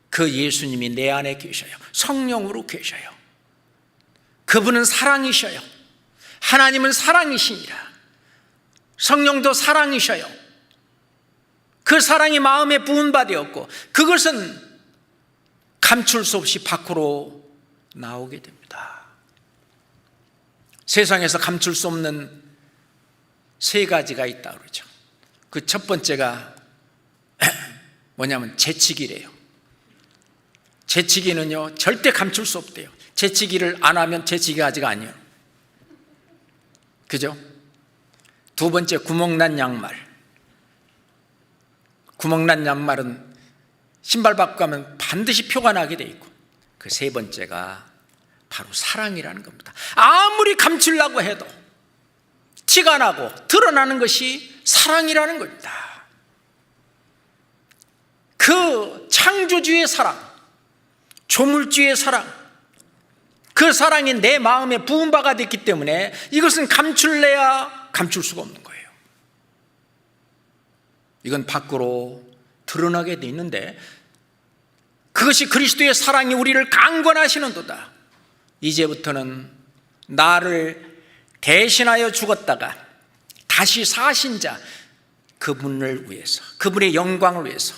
그 예수님이 내 안에 계셔요. 성령으로 계셔요. 그분은 사랑이셔요. 하나님은 사랑이시니라. 성령도 사랑이셔요. 그 사랑이 마음에 부은 바 되었고 그것은 감출 수 없이 밖으로 나오게 됩니다. 세상에서 감출 수 없는 세 가지가 있다고 그러죠. 그 첫 번째가 뭐냐면 재치기래요. 재치기는요 절대 감출 수 없대요. 재치기를 안 하면 재치기가지가 아니에요. 그죠? 두 번째, 구멍난 양말. 구멍난 양말은 신발 벗고 가면 반드시 표가 나게 돼 있고, 그 세 번째가 바로 사랑이라는 겁니다. 아무리 감추려고 해도 티가 나고 드러나는 것이 사랑이라는 겁니다. 그 창조주의 사랑, 조물주의 사랑, 그 사랑이 내 마음에 부은 바가 됐기 때문에 이것은 감출래야 감출 수가 없는 거예요. 이건 밖으로 드러나게 돼 있는데, 그것이 그리스도의 사랑이 우리를 강권하시는도다. 이제부터는 나를 대신하여 죽었다가 다시 사신 자, 그분을 위해서, 그분의 영광을 위해서,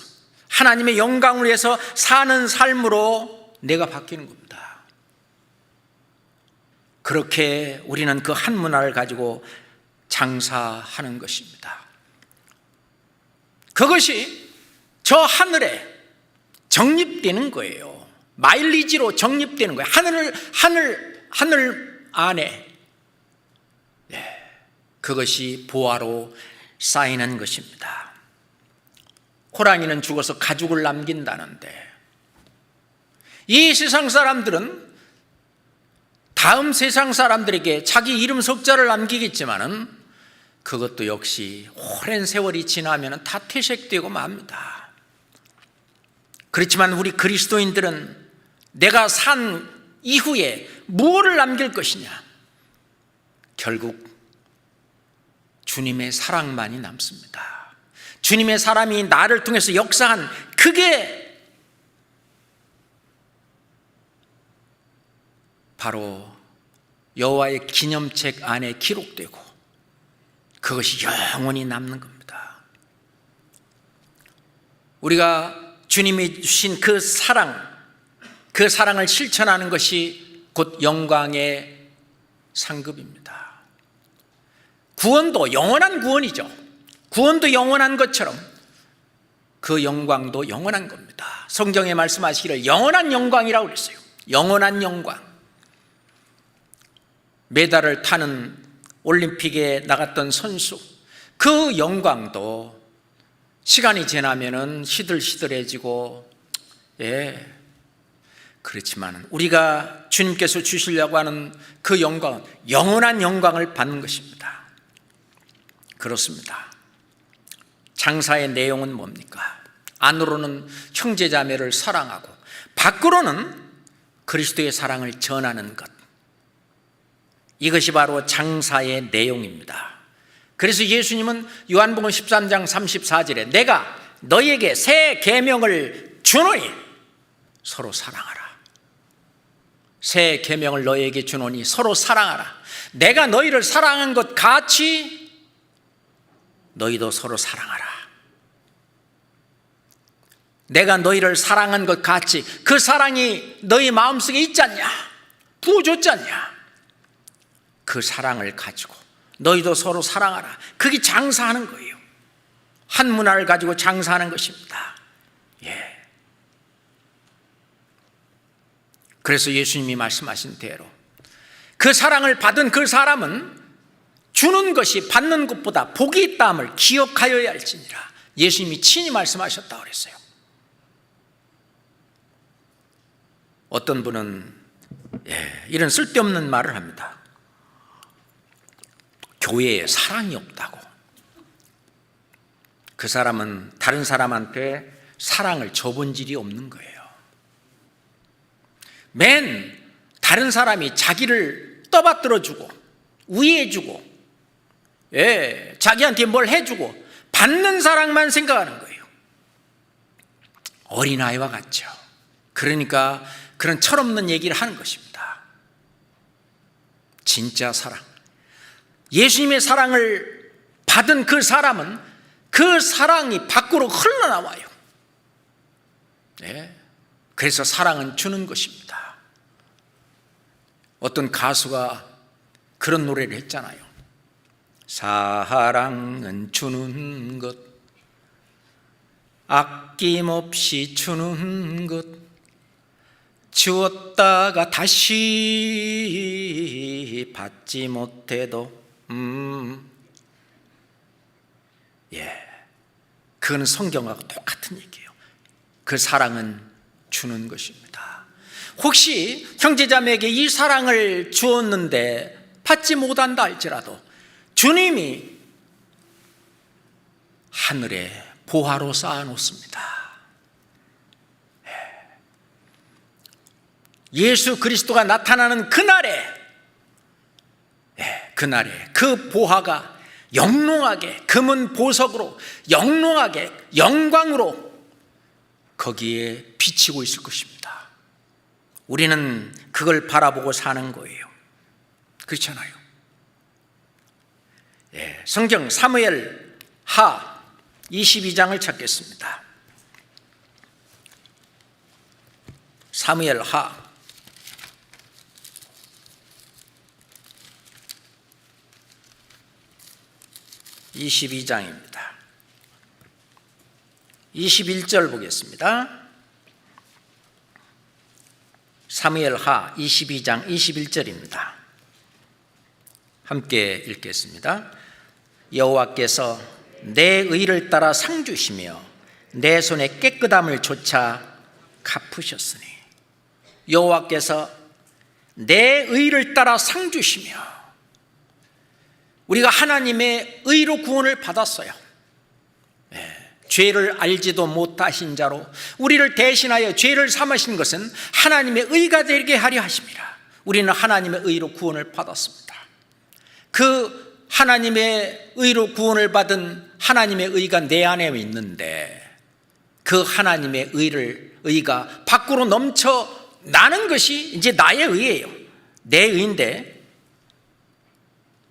하나님의 영광을 위해서 사는 삶으로 내가 바뀌는 겁니다. 그렇게 우리는 그 한 문화를 가지고 장사하는 것입니다. 그것이 저 하늘에 정립되는 거예요. 마일리지로 정립되는 거예요. 하늘 안에. 그것이 보화로 쌓이는 것입니다. 호랑이는 죽어서 가죽을 남긴다는데, 이 세상 사람들은 다음 세상 사람들에게 자기 이름 석자를 남기겠지만은 그것도 역시 오랜 세월이 지나면 다 퇴색되고 맙니다. 그렇지만 우리 그리스도인들은 내가 산 이후에 무엇을 남길 것이냐? 결국 주님의 사랑만이 남습니다. 주님의 사람이 나를 통해서 역사한 그게 바로 여호와의 기념책 안에 기록되고 그것이 영원히 남는 겁니다. 우리가 주님이 주신 그 사랑을 실천하는 것이 곧 영광의 상급입니다. 구원도 영원한 구원이죠. 구원도 영원한 것처럼 그 영광도 영원한 겁니다. 성경에 말씀하시기를 영원한 영광이라고 그랬어요. 영원한 영광. 메달을 타는 올림픽에 나갔던 선수, 그 영광도 시간이 지나면은 시들시들해지고, 그렇지만 우리가 주님께서 주시려고 하는 그 영광은 영원한 영광을 받는 것입니다. 그렇습니다. 장사의 내용은 뭡니까? 안으로는 형제자매를 사랑하고 밖으로는 그리스도의 사랑을 전하는 것, 이것이 바로 장사의 내용입니다. 그래서 예수님은 요한복음 13장 34절에 내가 너희에게 새 계명을 주노니 서로 사랑하라. 새 계명을 너희에게 주노니 서로 사랑하라. 내가 너희를 사랑한 것 같이 너희도 서로 사랑하라. 내가 너희를 사랑한 것 같이 그 사랑이 너희 마음속에 있지 않냐? 부어줬지 않냐? 그 사랑을 가지고 너희도 서로 사랑하라. 그게 장사하는 거예요. 한 문화를 가지고 장사하는 것입니다. 그래서 예수님이 말씀하신 대로 그 사랑을 받은 그 사람은 주는 것이 받는 것보다 복이 있다함을 기억하여야 할지니라. 예수님이 친히 말씀하셨다고 그랬어요. 어떤 분은 이런 쓸데없는 말을 합니다. 교회에 사랑이 없다고. 그 사람은 다른 사람한테 사랑을 줘본 일이 없는 거예요. 맨 다른 사람이 자기를 떠받들어주고 위해주고 자기한테 뭘 해주고 받는 사랑만 생각하는 거예요. 어린아이와 같죠. 그러니까 그런 철없는 얘기를 하는 것입니다. 진짜 사랑, 예수님의 사랑을 받은 그 사람은 그 사랑이 밖으로 흘러나와요. 그래서 사랑은 주는 것입니다. 어떤 가수가 그런 노래를 했잖아요. 사랑은 주는 것, 아낌없이 주는 것, 주었다가 다시 받지 못해도 그건 성경하고 똑같은 얘기예요. 그 사랑은 주는 것입니다. 혹시 형제자매에게 이 사랑을 주었는데 받지 못한다 할지라도 주님이 하늘에 보화로 쌓아놓습니다. 예수 그리스도가 나타나는 그날에 그 보화가 영롱하게 금은 보석으로 영롱하게 영광으로 거기에 비치고 있을 것입니다. 우리는 그걸 바라보고 사는 거예요. 그렇잖아요. 성경 사무엘 하 22장을 찾겠습니다. 사무엘 하 22장입니다. 21절 보겠습니다. 사무엘 하 22장 21절입니다. 함께 읽겠습니다. 여호와께서 내 의를 따라 상 주시며 내 손의 깨끗함을 조차 갚으셨으니, 여호와께서 내 의를 따라 상 주시며, 우리가 하나님의 의로 구원을 받았어요. 죄를 알지도 못하신 자로 우리를 대신하여 죄를 삼으신 것은 하나님의 의가 되게 하려 하심이라. 우리는 하나님의 의로 구원을 받았습니다. 그 하나님의 의로 구원을 받은 하나님의 의가 내 안에 있는데, 그 하나님의 의가 밖으로 넘쳐 나는 것이 이제 나의 의예요. 내 의인데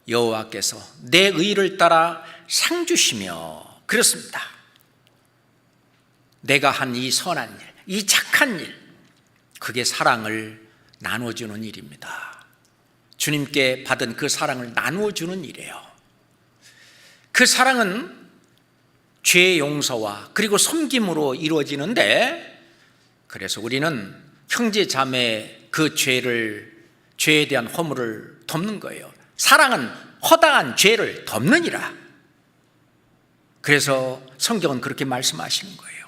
여호와께서 내 의를 따라 상 주시며, 그렇습니다. 내가 한 이 선한 일, 이 착한 일, 그게 사랑을 나눠주는 일입니다. 주님께 받은 그 사랑을 나누어주는 일이에요. 그 사랑은 죄 용서와 그리고 섬김으로 이루어지는데, 그래서 우리는 형제 자매의 그 죄에 대한 허물을 덮는 거예요. 사랑은 허다한 죄를 덮느니라. 그래서 성경은 그렇게 말씀하시는 거예요.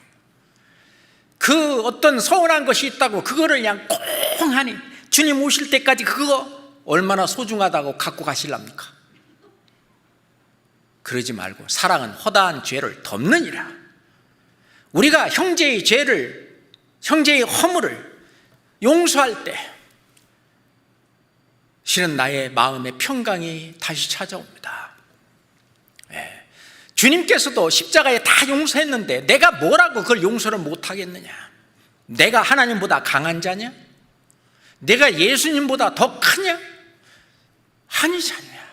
그 어떤 서운한 것이 있다고 그거를 그냥 꽁하니 주님 오실 때까지 그거 얼마나 소중하다고 갖고 가실랍니까? 그러지 말고 사랑은 허다한 죄를 덮느니라. 우리가 형제의 죄를, 형제의 허물을 용서할 때 실은 나의 마음의 평강이 다시 찾아옵니다. 주님께서도 십자가에 다 용서했는데 내가 뭐라고 그걸 용서를 못하겠느냐? 내가 하나님보다 강한 자냐? 내가 예수님보다 더 크냐? 아니잖냐.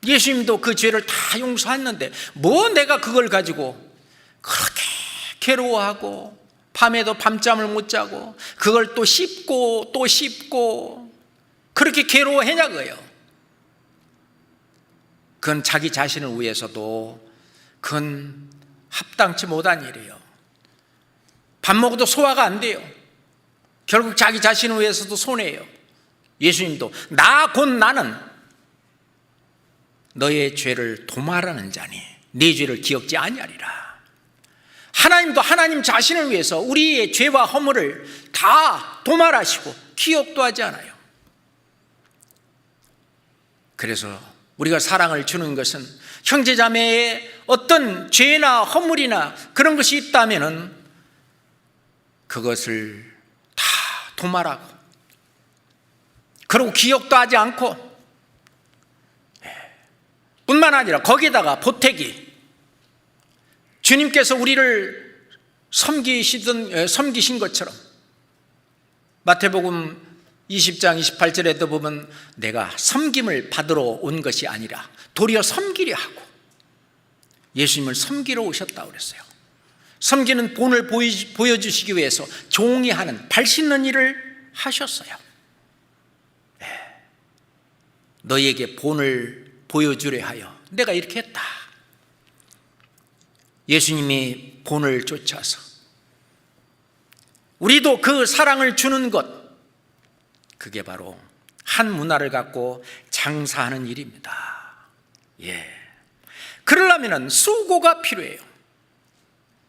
예수님도 그 죄를 다 용서했는데 뭐 내가 그걸 가지고 그렇게 괴로워하고 밤에도 밤잠을 못 자고 그걸 또 씹고 또 씹고 그렇게 괴로워하냐고요. 그건 자기 자신을 위해서도 그건 합당치 못한 일이에요. 밥 먹어도 소화가 안 돼요. 결국 자기 자신을 위해서도 손해예요. 예수님도 나 곧 나는 너의 죄를 도말하는 자니 네 죄를 기억지 아니하리라. 하나님도 하나님 자신을 위해서 우리의 죄와 허물을 다 도말하시고 기억도 하지 않아요. 그래서 우리가 사랑을 주는 것은 형제자매의 어떤 죄나 허물이나 그런 것이 있다면은 그것을 다 도말하고 그리고 기억도 하지 않고, 뿐만 아니라 거기다가 보태기, 주님께서 우리를 섬기신 것처럼 마태복음 20장 28절에도 보면 내가 섬김을 받으러 온 것이 아니라 도리어 섬기려 하고, 예수님을 섬기러 오셨다고 그랬어요. 섬기는 본을 보여주시기 위해서 종이 하는 발 씻는 일을 하셨어요. 너희에게 본을 보여주려 하여 내가 이렇게 했다. 예수님이 본을 쫓아서 우리도 그 사랑을 주는 것, 그게 바로 한 문화를 갖고 장사하는 일입니다. 그러려면 수고가 필요해요.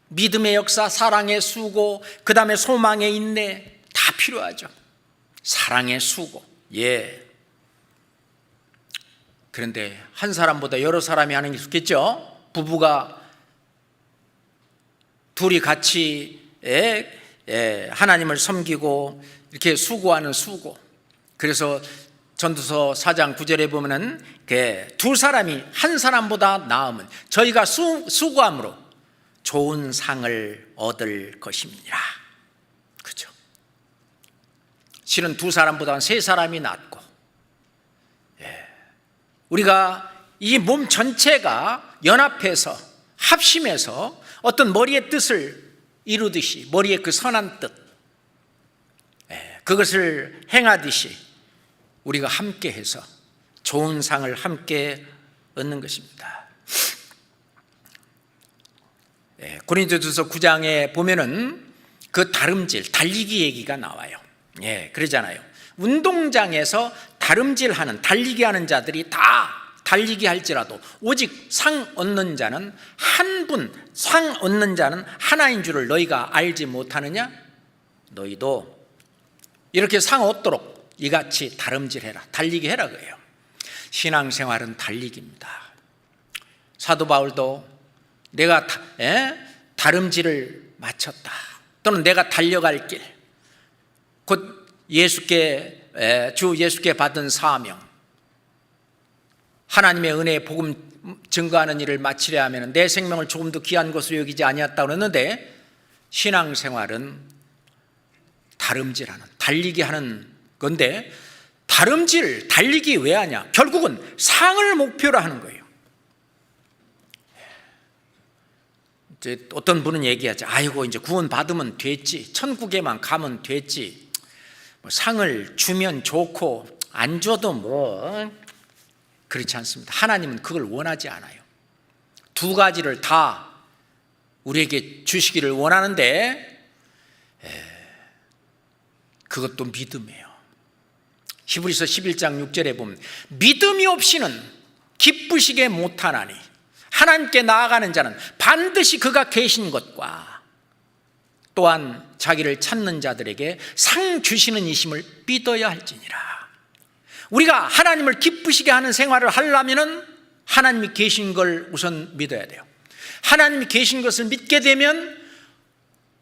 믿음의 역사, 사랑의 수고, 그 다음에 소망의 인내 다 필요하죠. 사랑의 수고. 그런데 한 사람보다 여러 사람이 하는 게 좋겠죠. 부부가 둘이 같이 하나님을 섬기고 이렇게 수고하는 수고. 그래서 전도서 4장 9절에 보면은 두 사람이 한 사람보다 나으면 저희가 수고함으로 좋은 상을 얻을 것입니다. 그렇죠? 실은 두 사람보다는 세 사람이 낫고, 우리가 이 몸 전체가 연합해서 합심해서 어떤 머리의 뜻을 이루듯이, 머리의 그 선한 뜻, 그것을 행하듯이 우리가 함께 해서 좋은 상을 함께 얻는 것입니다. 고린도전서 9장에 보면은 그 다름질, 달리기 얘기가 나와요. 그러잖아요. 운동장에서 다름질하는, 달리기 하는 자들이 다 달리기 할지라도 오직 상 얻는 자는 한 분, 상 얻는 자는 하나인 줄을 너희가 알지 못하느냐? 너희도 이렇게 상 얻도록 이같이 다름질해라, 달리기 해라 그래요. 신앙생활은 달리기입니다. 사도 바울도 내가 다름질을 마쳤다, 또는 내가 달려갈 길, 곧 주 예수께 받은 사명, 하나님의 은혜의 복음 증거하는 일을 마치려 하면 내 생명을 조금 더 귀한 것으로 여기지 아니었다고 그러는데, 신앙생활은 다름질하는, 달리기 하는 건데, 달리기 왜 하냐? 결국은 상을 목표로 하는 거예요. 이제 어떤 분은 얘기하죠. 아이고, 이제 구원 받으면 됐지, 천국에만 가면 됐지, 뭐 상을 주면 좋고 안 줘도 뭐. 그렇지 않습니다. 하나님은 그걸 원하지 않아요. 두 가지를 다 우리에게 주시기를 원하는데, 그것도 믿음이에요. 히브리서 11장 6절에 보면 믿음이 없이는 기쁘시게 못하나니 하나님께 나아가는 자는 반드시 그가 계신 것과 또한 자기를 찾는 자들에게 상 주시는 이심을 믿어야 할지니라. 우리가 하나님을 기쁘시게 하는 생활을 하려면 하나님이 계신 걸 우선 믿어야 돼요. 하나님이 계신 것을 믿게 되면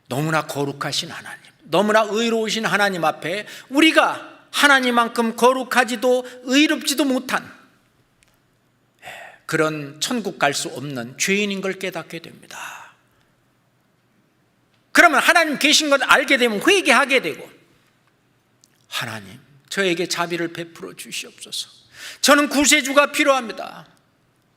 너무나 거룩하신 하나님, 너무나 의로우신 하나님 앞에 우리가 하나님만큼 거룩하지도 의롭지도 못한 그런 천국 갈 수 없는 죄인인 걸 깨닫게 됩니다. 그러면 하나님 계신 걸 알게 되면 회개하게 되고, 하나님 저에게 자비를 베풀어 주시옵소서. 저는 구세주가 필요합니다.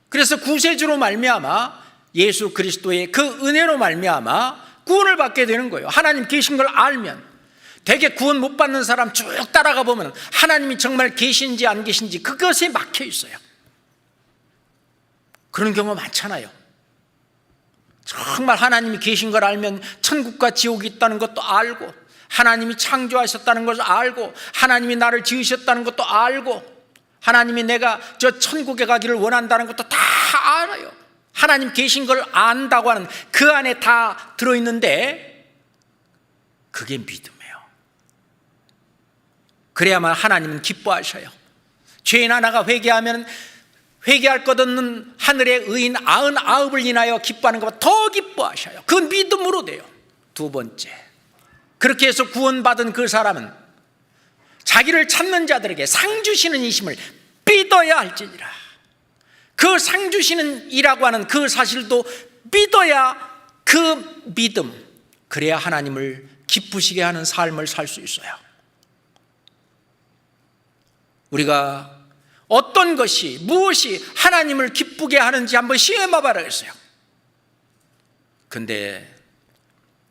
그래서 구세주로 말미암아 예수 그리스도의 그 은혜로 말미암아 구원을 받게 되는 거예요. 하나님 계신 걸 알면. 대개 구원 못 받는 사람 쭉 따라가 보면 하나님이 정말 계신지 안 계신지 그것에 막혀 있어요. 그런 경우가 많잖아요. 정말 하나님이 계신 걸 알면 천국과 지옥이 있다는 것도 알고, 하나님이 창조하셨다는 것을 알고, 하나님이 나를 지으셨다는 것도 알고, 하나님이 내가 저 천국에 가기를 원한다는 것도 다 알아요. 하나님 계신 걸 안다고 하는 그 안에 다 들어있는데, 그게 믿음이에요. 그래야만 하나님은 기뻐하셔요. 죄인 하나가 회개하면 회개할 것 없는 하늘의 의인 99을 인하여 기뻐하는 것보다 더 기뻐하셔요. 그 믿음으로 돼요. 두 번째, 그렇게 해서 구원받은 그 사람은 자기를 찾는 자들에게 상 주시는 이심을 믿어야 할지니라. 그 상 주시는 이라고 하는 그 사실도 믿어야, 그 믿음, 그래야 하나님을 기쁘시게 하는 삶을 살 수 있어요. 우리가 어떤 것이, 무엇이 하나님을 기쁘게 하는지 한번 시험해 봐라 했어요. 근데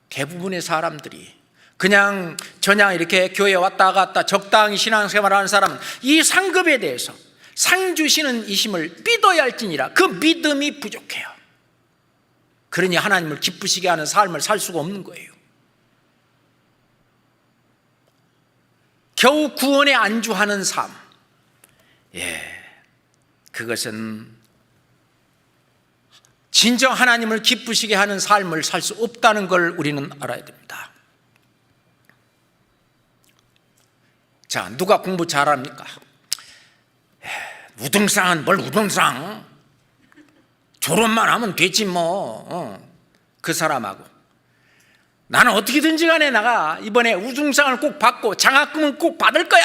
대부분의 사람들이 그냥 저냥 이렇게 교회 왔다 갔다 적당히 신앙생활 하는 사람은 이 상급에 대해서, 상 주시는 이심을 믿어야 할지니라. 그 믿음이 부족해요. 그러니 하나님을 기쁘시게 하는 삶을 살 수가 없는 거예요. 겨우 구원에 안주하는 삶, 그것은 진정 하나님을 기쁘시게 하는 삶을 살 수 없다는 걸 우리는 알아야 됩니다. 자, 누가 공부 잘합니까? 우등상은 뭘 우등상? 졸업만 하면 되지 뭐. 그 사람하고 나는 어떻게든지 간에 나가 이번에 우등상을 꼭 받고 장학금은 꼭 받을 거야.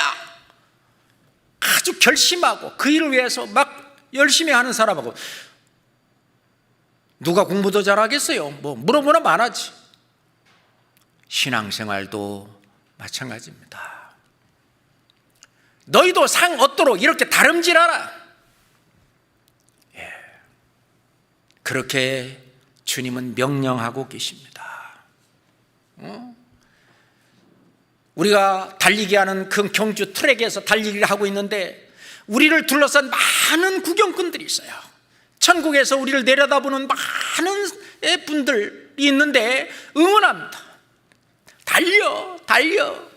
아주 결심하고 그 일을 위해서 막 열심히 하는 사람하고 누가 공부 더 잘하겠어요? 뭐 물어보나 말하지. 신앙생활도 마찬가지입니다. 너희도 상 얻도록 이렇게 다름질하라. 그렇게 주님은 명령하고 계십니다. 우리가 달리기 하는 그 경주 트랙에서 달리기를 하고 있는데 우리를 둘러싼 많은 구경꾼들이 있어요. 천국에서 우리를 내려다보는 많은 분들이 있는데 응원합니다. 달려, 달려,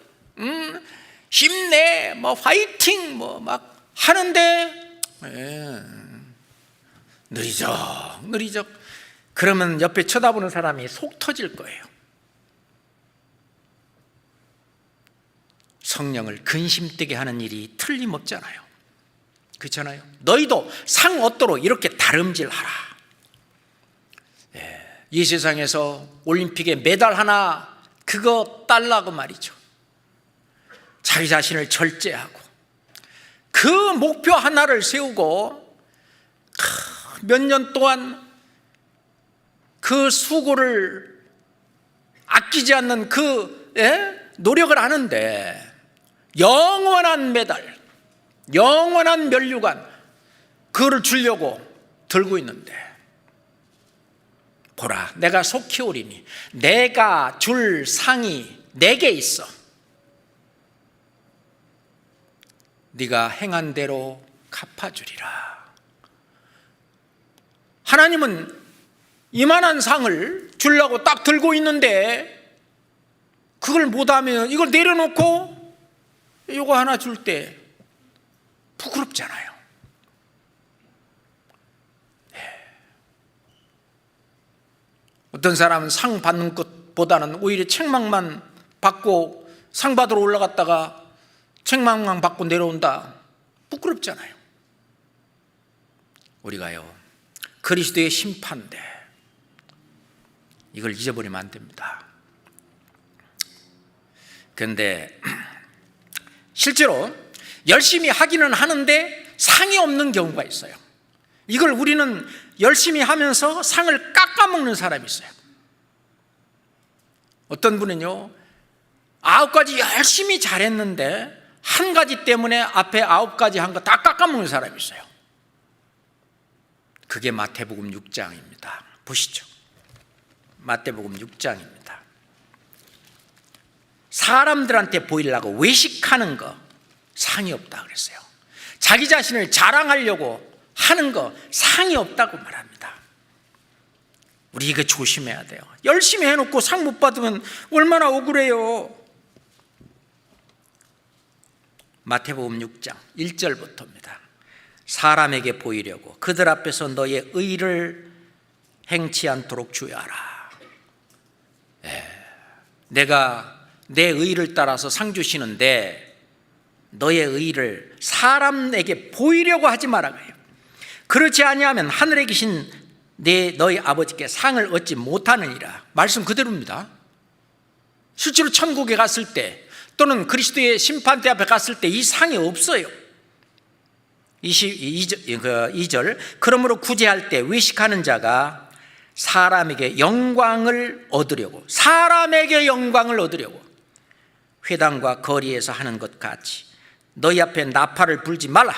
힘내, 뭐 화이팅, 뭐 막 하는데 느리적. 그러면 옆에 쳐다보는 사람이 속 터질 거예요. 성령을 근심되게 하는 일이 틀림없잖아요. 그렇잖아요. 너희도 상 얻도록 이렇게 다름질하라. 이 세상에서 올림픽에 메달 하나 그거 딸라고 말이죠. 자기 자신을 절제하고 그 목표 하나를 세우고 몇 년 동안 그 수고를 아끼지 않는 그 노력을 하는데 영원한 메달, 영원한 면류관 그거를 주려고 들고 있는데 보라, 내가 속히 오리니 내가 줄 상이 내게 있어. 네가 행한 대로 갚아주리라. 하나님은 이만한 상을 주려고 딱 들고 있는데 그걸 못하면 이걸 내려놓고 이거 하나 줄 때 부끄럽잖아요. 어떤 사람은 상 받는 것보다는 오히려 책망만 받고 상 받으러 올라갔다가 책망만 받고 내려온다. 부끄럽잖아요. 우리가요, 그리스도의 심판대 이걸 잊어버리면 안 됩니다. 그런데 실제로 열심히 하기는 하는데 상이 없는 경우가 있어요. 이걸 우리는 열심히 하면서 상을 깎아먹는 사람이 있어요. 어떤 분은요 9가지 열심히 잘했는데 한 가지 때문에 앞에 9가지 한 거 다 깎아먹는 사람이 있어요. 그게 마태복음 6장입니다. 보시죠. 마태복음 6장입니다. 사람들한테 보이려고 외식하는 거 상이 없다 그랬어요. 자기 자신을 자랑하려고 하는 거 상이 없다고 말합니다. 우리 이거 조심해야 돼요. 열심히 해놓고 상 못 받으면 얼마나 억울해요. 마태복음 6장 1절부터입니다. 사람에게 보이려고 그들 앞에서 너의 의를 행치 않도록 주의하라. 내가 내 의를 따라서 상 주시는데 너의 의를 사람에게 보이려고 하지 말아요. 그렇지 아니하면 하늘에 계신 너희 아버지께 상을 얻지 못하느니라. 말씀 그대로입니다. 실제로 천국에 갔을 때 또는 그리스도의 심판대 앞에 갔을 때 이 상이 없어요. 2절 그러므로 구제할 때 외식하는 자가 사람에게 영광을 얻으려고 회당과 거리에서 하는 것 같이 너희 앞에 나팔을 불지 말라.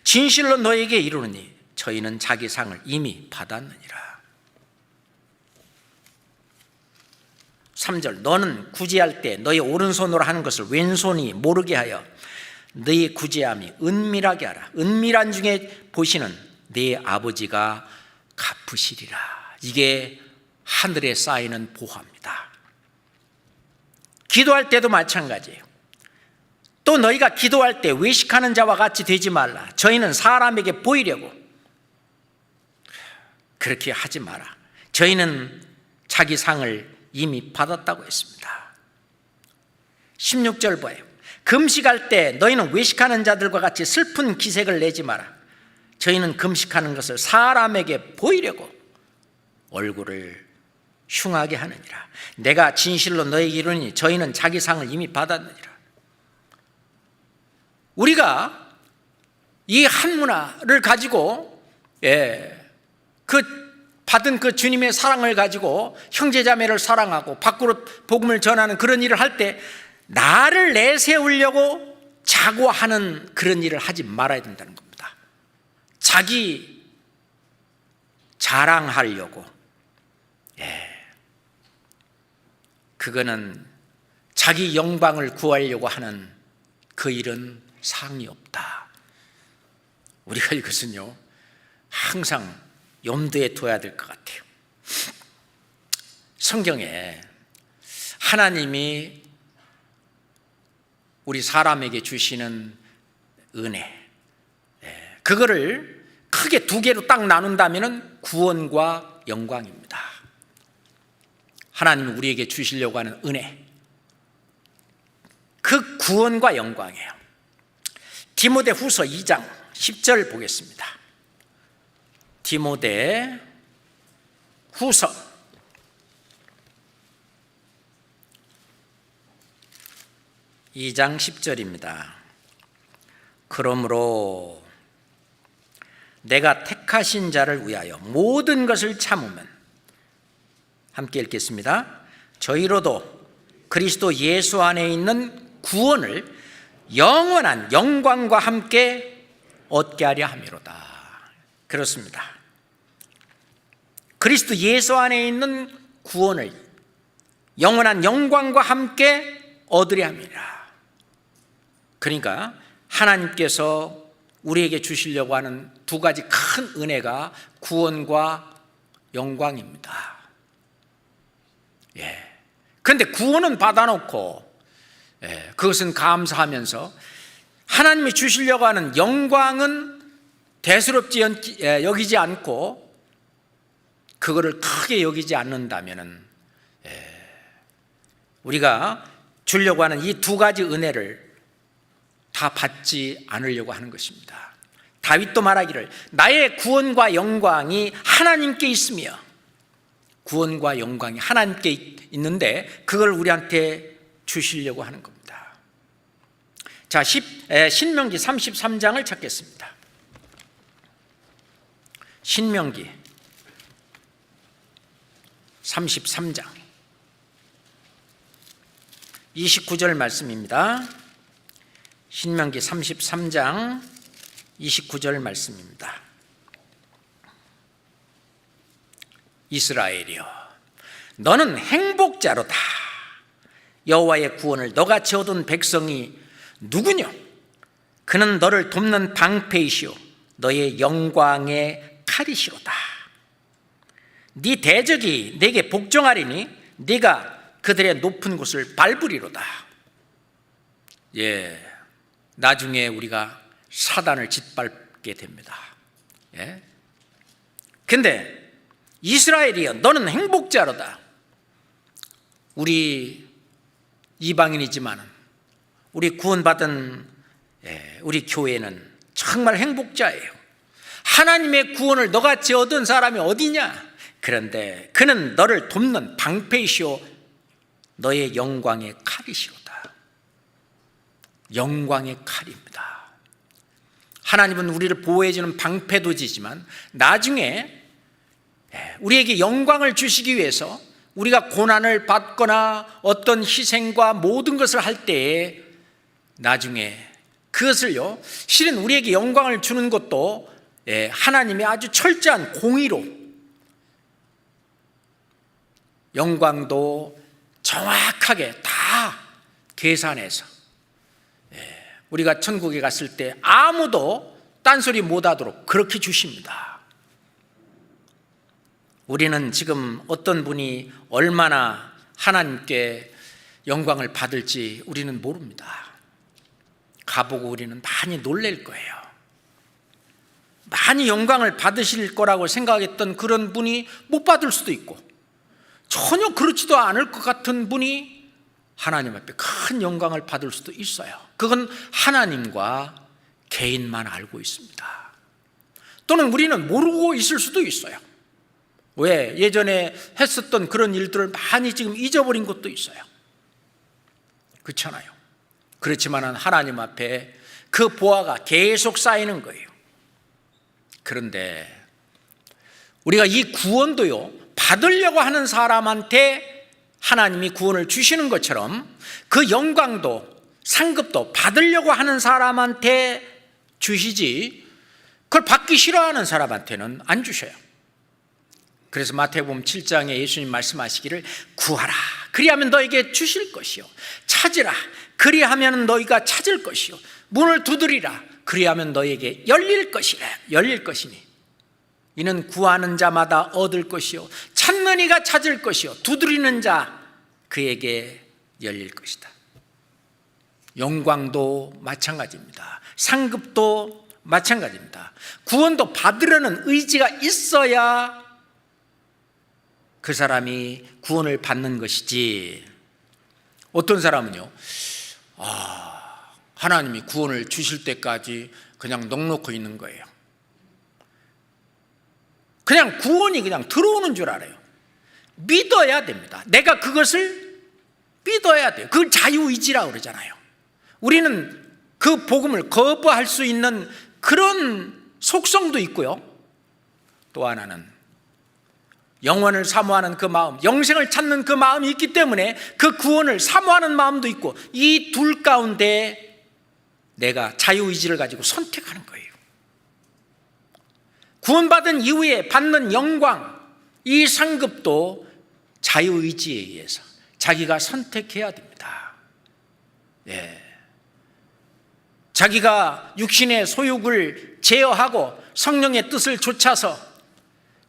진실로 너에게 이르노니 저희는 자기 상을 이미 받았느니라. 3절 너는 구제할 때 너희 오른손으로 하는 것을 왼손이 모르게 하여 너의 구제함이 은밀하게 하라. 은밀한 중에 보시는 네 아버지가 갚으시리라. 이게 하늘에 쌓이는 보화입니다. 기도할 때도 마찬가지예요. 또 너희가 기도할 때 외식하는 자와 같이 되지 말라. 저희는 사람에게 보이려고 그렇게 하지 마라. 저희는 자기 상을 이미 받았다고 했습니다. 16절 봐요. 금식할 때 너희는 외식하는 자들과 같이 슬픈 기색을 내지 마라. 저희는 금식하는 것을 사람에게 보이려고 얼굴을 흉하게 하느니라. 내가 진실로 너희에게 이르노니 저희는 자기 상을 이미 받았느니라. 우리가 이 한 문화를 가지고 받은 그 주님의 사랑을 가지고 형제자매를 사랑하고 밖으로 복음을 전하는 그런 일을 할 때 나를 내세우려고 자고하는 그런 일을 하지 말아야 된다는 겁니다. 자기 자랑하려고, 그거는 자기 영광을 구하려고 하는 그 일은 상이 없다. 우리가 이것은요 항상 염두에 둬야 될 것 같아요. 성경에 하나님이 우리 사람에게 주시는 은혜, 그거를 크게 두 개로 딱 나눈다면 구원과 영광입니다. 하나님이 우리에게 주시려고 하는 은혜, 그 구원과 영광이에요. 디모데 후서 2장 10절 보겠습니다. 디모데 후서 2장 10절입니다. 그러므로 내가 택하신 자를 위하여 모든 것을 참으면, 함께 읽겠습니다. 저희로도 그리스도 예수 안에 있는 구원을 영원한 영광과 함께 얻게 하려 함이로다. 그렇습니다. 그리스도 예수 안에 있는 구원을 영원한 영광과 함께 얻으려 함이라. 그러니까 하나님께서 우리에게 주시려고 하는 두 가지 큰 은혜가 구원과 영광입니다. 그런데 구원은 받아놓고 그것은 감사하면서 하나님이 주시려고 하는 영광은 대수롭지 여기지 않고 그거를 크게 여기지 않는다면 우리가 주려고 하는 이 두 가지 은혜를 다 받지 않으려고 하는 것입니다. 다윗도 말하기를 나의 구원과 영광이 하나님께 있으며, 구원과 영광이 하나님께 있는데 그걸 우리한테 주시려고 하는 겁니다. 자, 신명기 33장을 찾겠습니다. 신명기 33장 29절 말씀입니다. 신명기 33장 29절 말씀입니다. 이스라엘이여, 너는 행복자로다. 여호와의 구원을 너같이 얻은 백성이 누구냐? 그는 너를 돕는 방패이시오 너의 영광의 칼이시로다. 네 대적이 네게 복종하리니 네가 그들의 높은 곳을 밟으리로다. 나중에 우리가 사단을 짓밟게 됩니다. 근데 이스라엘이여, 너는 행복자로다. 우리 이방인이지만 우리 구원받은 우리 교회는 정말 행복자예요. 하나님의 구원을 너같이 얻은 사람이 어디냐? 그런데 그는 너를 돕는 방패이시오 너의 영광의 칼이시로다. 영광의 칼입니다. 하나님은 우리를 보호해주는 방패도 지지만 나중에 우리에게 영광을 주시기 위해서 우리가 고난을 받거나 어떤 희생과 모든 것을 할 때에 나중에 그것을요, 실은 우리에게 영광을 주는 것도 하나님의 아주 철저한 공의로 영광도 정확하게 다 계산해서 우리가 천국에 갔을 때 아무도 딴소리 못하도록 그렇게 주십니다. 우리는 지금 어떤 분이 얼마나 하나님께 영광을 받을지 우리는 모릅니다. 가보고 우리는 많이 놀랄 거예요. 많이 영광을 받으실 거라고 생각했던 그런 분이 못 받을 수도 있고, 전혀 그렇지도 않을 것 같은 분이 하나님 앞에 큰 영광을 받을 수도 있어요. 그건 하나님과 개인만 알고 있습니다. 또는 우리는 모르고 있을 수도 있어요. 왜? 예전에 했었던 그런 일들을 많이 지금 잊어버린 것도 있어요. 그렇잖아요. 그렇지만 하나님 앞에 그 보화가 계속 쌓이는 거예요. 그런데 우리가 이 구원도요, 받으려고 하는 사람한테 하나님이 구원을 주시는 것처럼 그 영광도 상급도 받으려고 하는 사람한테 주시지, 그걸 받기 싫어하는 사람한테는 안 주셔요. 그래서 마태복음 7장에 예수님 말씀하시기를, 구하라 그리하면 너에게 주실 것이요, 찾으라 그리하면 너희가 찾을 것이요, 문을 두드리라 그리하면 너에게 열릴 것이니 이는 구하는 자마다 얻을 것이요 찾는 이가 찾을 것이요 두드리는 자 그에게 열릴 것이다. 영광도 마찬가지입니다. 상급도 마찬가지입니다. 구원도 받으려는 의지가 있어야 그 사람이 구원을 받는 것이지, 어떤 사람은요, 하나님이 구원을 주실 때까지 그냥 넋놓고 있는 거예요. 그냥 구원이 그냥 들어오는 줄 알아요. 믿어야 됩니다. 내가 그것을 믿어야 돼요. 그걸 자유의지라고 그러잖아요. 우리는 그 복음을 거부할 수 있는 그런 속성도 있고요, 또 하나는 영원을 사모하는 그 마음, 영생을 찾는 그 마음이 있기 때문에 그 구원을 사모하는 마음도 있고, 이 둘 가운데 내가 자유의지를 가지고 선택하는 거예요. 구원받은 이후에 받는 영광, 이 상급도 자유의지에 의해서 자기가 선택해야 됩니다. 예. 자기가 육신의 소욕을 제어하고 성령의 뜻을 좇아서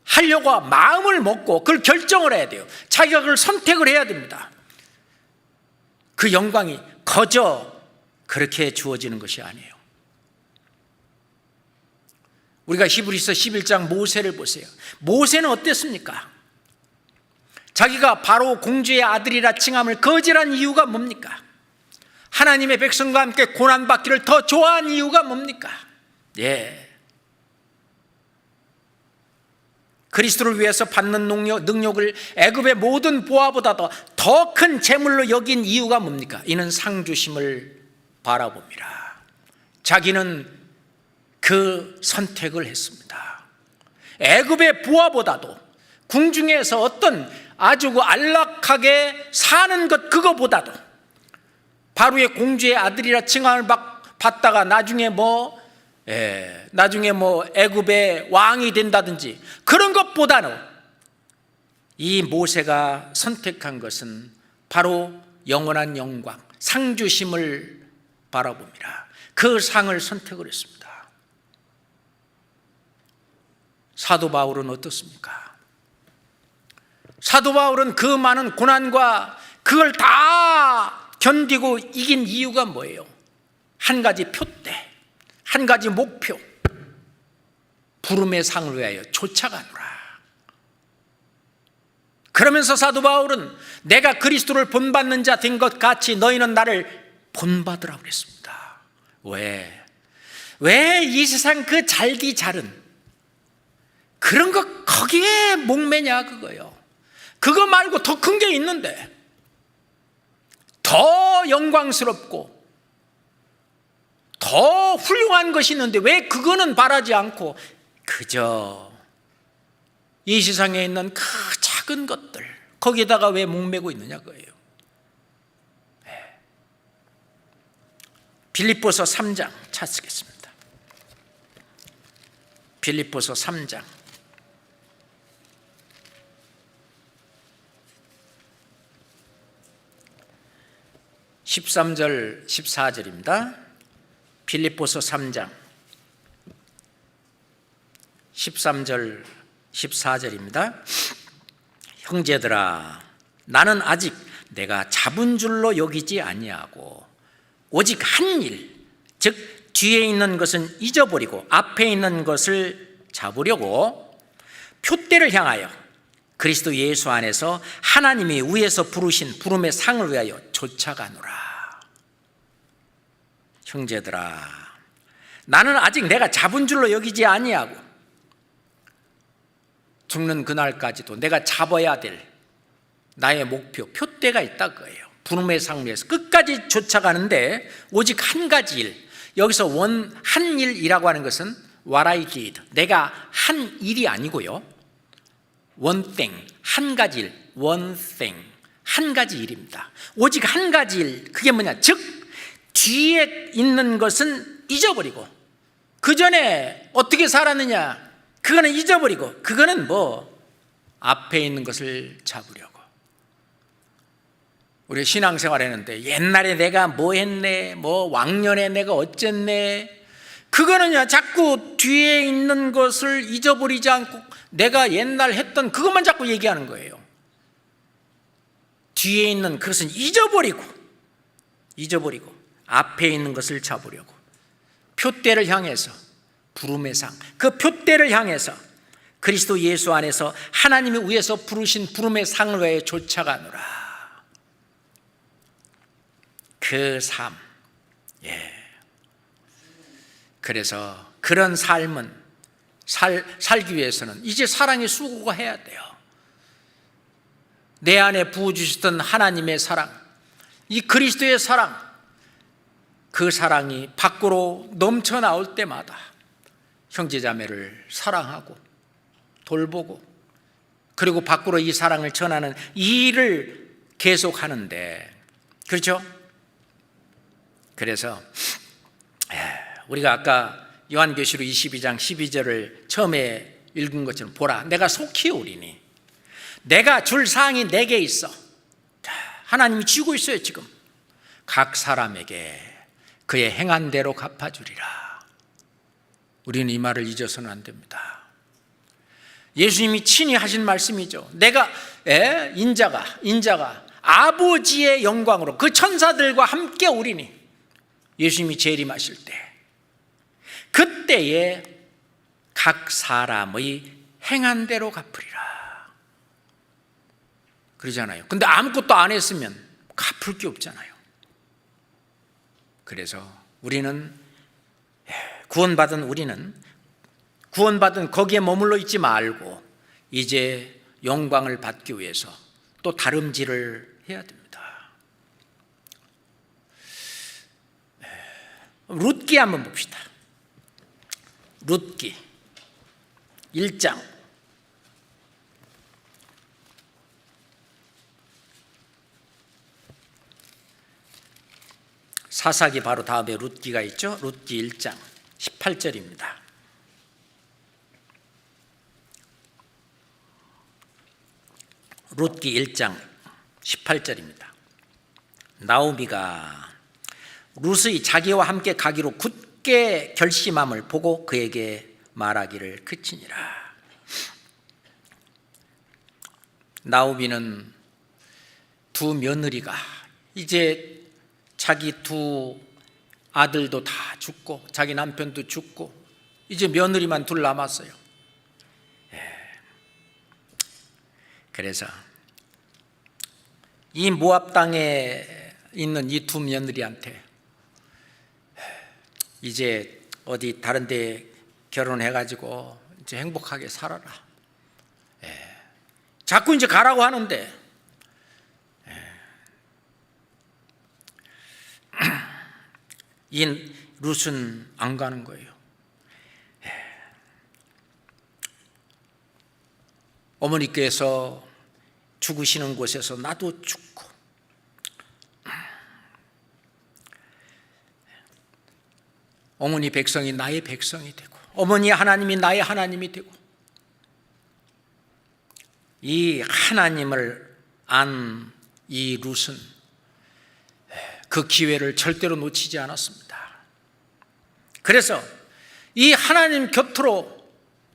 하려고 마음을 먹고 그걸 결정을 해야 돼요. 자기가 그걸 선택을 해야 됩니다. 그 영광이 거저 그렇게 주어지는 것이 아니에요. 우리가 히브리서 11장 모세를 보세요. 모세는 어땠습니까? 자기가 바로 공주의 아들이라 칭함을 거절한 이유가 뭡니까? 하나님의 백성과 함께 고난받기를 더 좋아한 이유가 뭡니까? 예. 그리스도를 위해서 받는 능력을 애굽의 모든 보화보다도 더 큰 재물로 여긴 이유가 뭡니까? 이는 상 주심을 바라봅니다. 자기는 그 선택을 했습니다. 애굽의 부하보다도 궁중에서 어떤 아주 안락하게 사는 것 그거보다도 바로의 공주의 아들이라 칭함을 받다가 나중에 애굽의 왕이 된다든지 그런 것보다는 이 모세가 선택한 것은 바로 영원한 영광, 상 주심을 바라봅니다. 그 상을 선택을 했습니다. 사도 바울은 어떻습니까? 사도 바울은 그 많은 고난과 그걸 다 견디고 이긴 이유가 뭐예요? 한 가지 표대, 한 가지 목표, 부름의 상을 위하여 쫓아가노라. 그러면서 사도 바울은 내가 그리스도를 본받는 자 된 것 같이 너희는 나를 본받으라고 그랬습니다. 왜 이 세상 그 잘디잘은 그런 거 거기에 목매냐 그거요. 그거 말고 더 큰 게 있는데, 더 영광스럽고 더 훌륭한 것이 있는데 왜 그거는 바라지 않고 그저 이 세상에 있는 그 작은 것들 거기에다가 왜 목매고 있느냐 그거예요. 빌립보서 3장 찾겠습니다. 빌립보서 3장 13절 14절입니다. 빌립보서 3장 13절 14절입니다. 형제들아, 나는 아직 내가 잡은 줄로 여기지 아니하고 오직 한 일, 즉 뒤에 있는 것은 잊어버리고 앞에 있는 것을 잡으려고 표대를 향하여 그리스도 예수 안에서 하나님이 위에서 부르신 부름의 상을 위하여 쫓아가노라. 형제들아, 나는 아직 내가 잡은 줄로 여기지 아니하고 죽는 그날까지도 내가 잡아야 될 나의 목표, 표대가 있다 그거예요. 부름의 상을 위해서 끝까지 쫓아가는데 오직 한 가지 일, 여기서 한 일이라고 하는 것은 what I did, 내가 한 일이 아니고요, one thing, 한 가지 일, one thing, 한 가지 일입니다. 오직 한 가지 일, 그게 뭐냐, 즉 뒤에 있는 것은 잊어버리고 그 전에 어떻게 살았느냐 그거는 잊어버리고, 그거는 앞에 있는 것을 잡으려고. 우리 신앙생활 했는데 옛날에 내가 뭐 했네, 왕년에 내가 어쨌네, 그거는요 자꾸 뒤에 있는 것을 잊어버리지 않고 내가 옛날 했던 그것만 자꾸 얘기하는 거예요. 뒤에 있는 그것은 잊어버리고 앞에 있는 것을 잡으려고 표대를 향해서 부름의 상, 그 표대를 향해서 그리스도 예수 안에서 하나님이 위에서 부르신 부름의 상을 위해 쫓아가노라. 그 삶, 그래서 그런 삶은 살기 위해서는 이제 사랑의 수고가 해야 돼요. 내 안에 부어주셨던 하나님의 사랑, 이 그리스도의 사랑, 그 사랑이 밖으로 넘쳐나올 때마다 형제자매를 사랑하고 돌보고 그리고 밖으로 이 사랑을 전하는 이 일을 계속하는데, 그렇죠? 그래서 우리가 아까 요한계시록 22장 12절을 처음에 읽은 것처럼, 보라 내가 속히 오리니 내가 줄 사항이 내게 있어. 하나님이 쥐고 있어요. 지금 각 사람에게 그의 행한 대로 갚아주리라. 우리는 이 말을 잊어서는 안 됩니다. 예수님이 친히 하신 말씀이죠. 내가 인자가 아버지의 영광으로 그 천사들과 함께 오리니, 예수님이 재림하실 때 그때에 각 사람의 행한 대로 갚으리라 그러잖아요. 근데 아무것도 안 했으면 갚을 게 없잖아요. 그래서 우리는 구원받은 거기에 머물러 있지 말고 이제 영광을 받기 위해서 또 다름질을 해야 됩니다. 룻기 한번 봅시다. 룻기 1장 사사기 바로 다음에 룻기가 있죠. 룻기 1장 18절입니다. 룻기 1장 18절입니다. 나오미가 룻의 자기와 함께 가기로 굳게 결심함을 보고 그에게 말하기를 그치니라. 나오미는 두 며느리가 이제 자기 두 아들도 다 죽고 자기 남편도 죽고 이제 며느리만 둘 남았어요. 그래서 이 모압 땅에 있는 이 두 며느리한테 이제 어디 다른 데 결혼해가지고 이제 행복하게 살아라. 자꾸 이제 가라고 하는데 이 룻은 안 가는 거예요. 어머니께서 죽으시는 곳에서 나도 죽고 어머니 백성이 나의 백성이 되고 어머니 하나님이 나의 하나님이 되고 이 하나님을 안 이 룻은 그 기회를 절대로 놓치지 않았습니다. 그래서 이 하나님 곁으로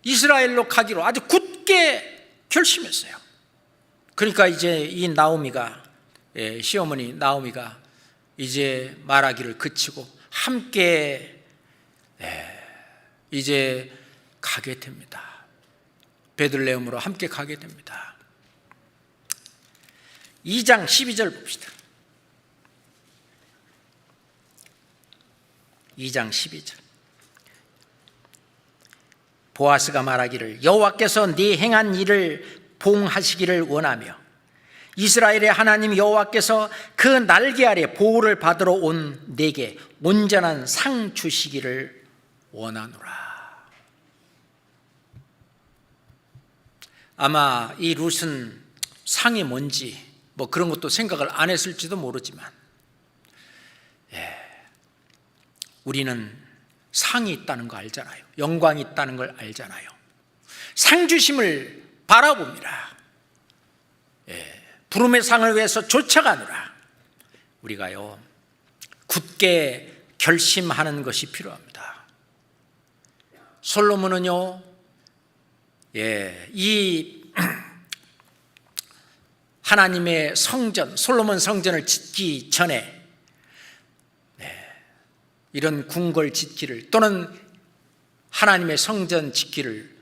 이스라엘로 가기로 아주 굳게 결심했어요. 그러니까 이제 이 나오미가, 시어머니 나오미가 이제 말하기를 그치고 함께 이제 가게 됩니다. 베들레헴으로 함께 가게 됩니다. 2장 12절 봅시다. 2장 12절. 보아스가 말하기를 여호와께서 네 행한 일을 봉하시기를 원하며 이스라엘의 하나님 여호와께서 그 날개 아래 보호를 받으러 온 내게 온전한 상 주시기를 원하노라. 아마 이 룻은 상이 뭔지 뭐 그런 것도 생각을 안 했을지도 모르지만, 우리는 상이 있다는 거 알잖아요. 영광이 있다는 걸 알잖아요. 상 주심을 바라봅니다. 부름의 상을 위해서 쫓아가느라 우리가요 굳게 결심하는 것이 필요합니다. 솔로몬은요 이 하나님의 성전, 솔로몬 성전을 짓기 전에 이런 궁궐 짓기를 또는 하나님의 성전 짓기를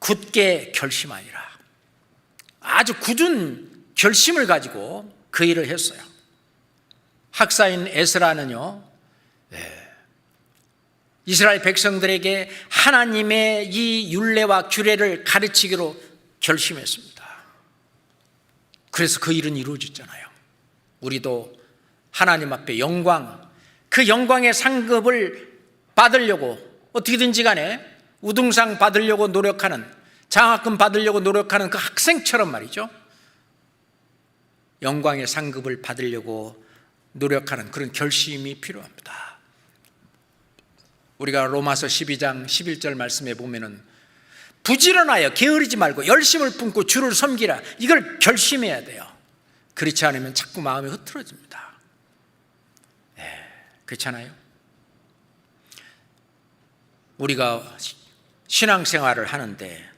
굳게 결심하니라. 아주 굳은 결심을 가지고 그 일을 했어요. 학사인 에스라는요 이스라엘 백성들에게 하나님의 이 율례와 규례를 가르치기로 결심했습니다. 그래서 그 일은 이루어졌잖아요. 우리도 하나님 앞에 영광, 그 영광의 상급을 받으려고 어떻게든지 간에 우등상 받으려고 노력하는, 장학금 받으려고 노력하는 그 학생처럼 말이죠, 영광의 상급을 받으려고 노력하는 그런 결심이 필요합니다. 우리가 로마서 12장 11절 말씀에 보면은 부지런하여 게으르지 말고 열심을 품고 주를 섬기라, 이걸 결심해야 돼요. 그렇지 않으면 자꾸 마음이 흐트러집니다. 그렇잖아요. 우리가 신앙생활을 하는데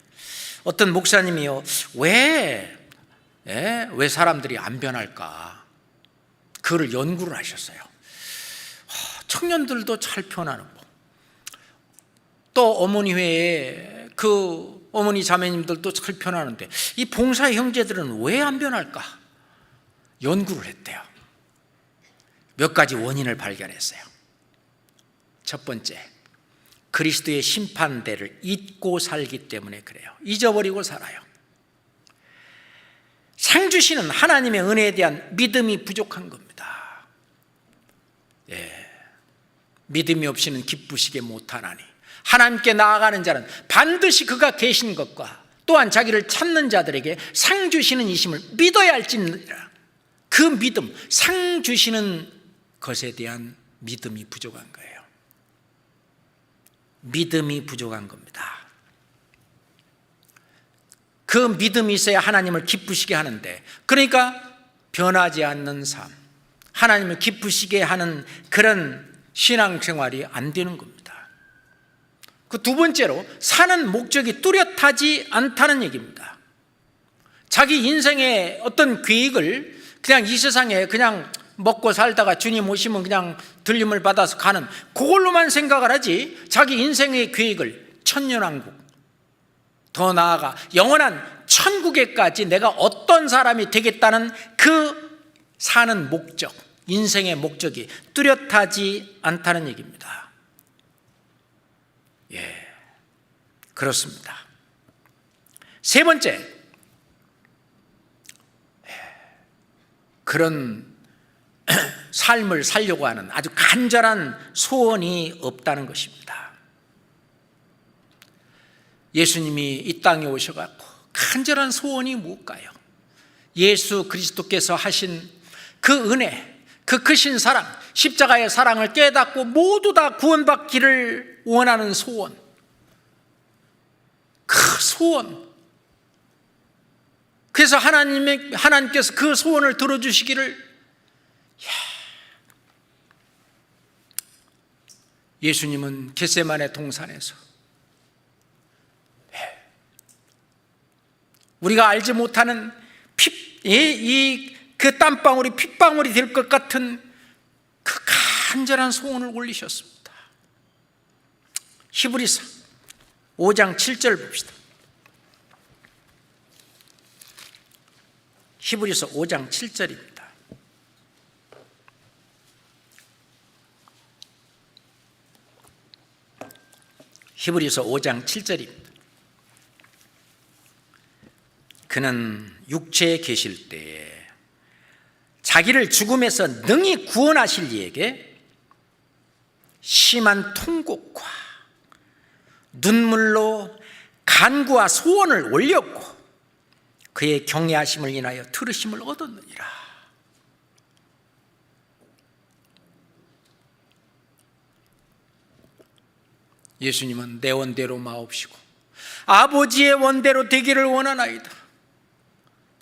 어떤 목사님이요 왜 사람들이 안 변할까 그거를 연구를 하셨어요. 청년들도 잘 변하는 법, 또 어머니 회에 그 어머니 자매님들도 잘 변하는데 이 봉사 형제들은 왜 안 변할까 연구를 했대요. 몇 가지 원인을 발견했어요. 첫 번째, 그리스도의 심판대를 잊고 살기 때문에 그래요. 잊어버리고 살아요. 상 주시는 하나님의 은혜에 대한 믿음이 부족한 겁니다. 믿음이 없이는 기쁘시게 못하나니 하나님께 나아가는 자는 반드시 그가 계신 것과 또한 자기를 찾는 자들에게 상 주시는 이심을 믿어야 할지니라. 그 믿음, 상 주시는 것에 대한 믿음이 부족한 거예요. 믿음이 부족한 겁니다. 그 믿음이 있어야 하나님을 기쁘시게 하는데, 그러니까 변하지 않는 삶, 하나님을 기쁘시게 하는 그런 신앙생활이 안 되는 겁니다. 그 두 번째로, 사는 목적이 뚜렷하지 않다는 얘기입니다. 자기 인생의 어떤 계획을 그냥 이 세상에 그냥 먹고 살다가 주님 오시면 그냥 들림을 받아서 가는 그걸로만 생각을 하지, 자기 인생의 계획을 천년왕국, 더 나아가 영원한 천국에까지 내가 어떤 사람이 되겠다는 그 사는 목적, 인생의 목적이 뚜렷하지 않다는 얘기입니다. 그렇습니다. 세 번째, 그런 삶을 살려고 하는 아주 간절한 소원이 없다는 것입니다. 예수님이 이 땅에 오셔갖고 간절한 소원이 뭘까요? 예수 그리스도께서 하신 그 은혜, 그 크신 사랑, 십자가의 사랑을 깨닫고 모두 다 구원받기를 원하는 소원, 그 소원. 그래서 하나님께서 그 소원을 들어주시기를 예수님은 겟세마네 동산에서 우리가 알지 못하는 그 땀방울이 핏방울이 될 것 같은 그 간절한 소원을 올리셨습니다. 히브리서 5장 7절 봅시다. 히브리서 5장 7절입니다. 히브리서 5장 7절입니다. 그는 육체에 계실 때에 자기를 죽음에서 능히 구원하실 이에게 심한 통곡과 눈물로 간구와 소원을 올렸고 그의 경외하심을 인하여 들으심을 얻었느니라. 예수님은 내 원대로 마옵시고 아버지의 원대로 되기를 원하나이다.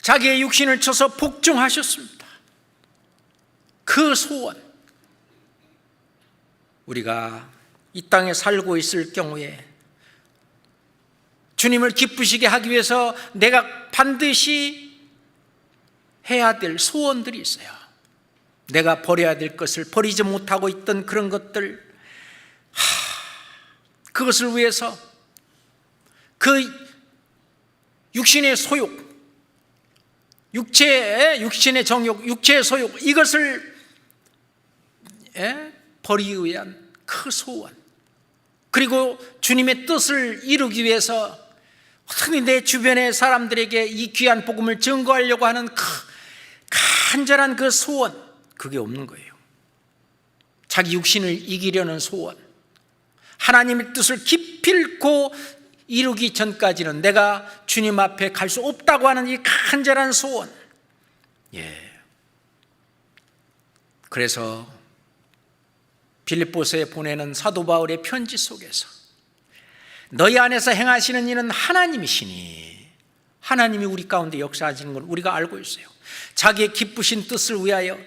자기의 육신을 쳐서 복종하셨습니다. 그 소원, 우리가 이 땅에 살고 있을 경우에 주님을 기쁘시게 하기 위해서 내가 반드시 해야 될 소원들이 있어요. 내가 버려야 될 것을 버리지 못하고 있던 그런 것들, 그것을 위해서 그 육신의 소욕, 육신의 정욕, 육체의 소욕, 이것을 버리기 위한 그 소원, 그리고 주님의 뜻을 이루기 위해서 어떻게 내 주변의 사람들에게 이 귀한 복음을 증거하려고 하는 그 간절한 그 소원, 그게 없는 거예요. 자기 육신을 이기려는 소원, 하나님의 뜻을 기필코 이루기 전까지는 내가 주님 앞에 갈 수 없다고 하는 이 간절한 소원. 그래서 빌립보서에 보내는 사도 바울의 편지 속에서 너희 안에서 행하시는 일은 하나님이시니, 하나님이 우리 가운데 역사하시는 걸 우리가 알고 있어요. 자기의 기쁘신 뜻을 위하여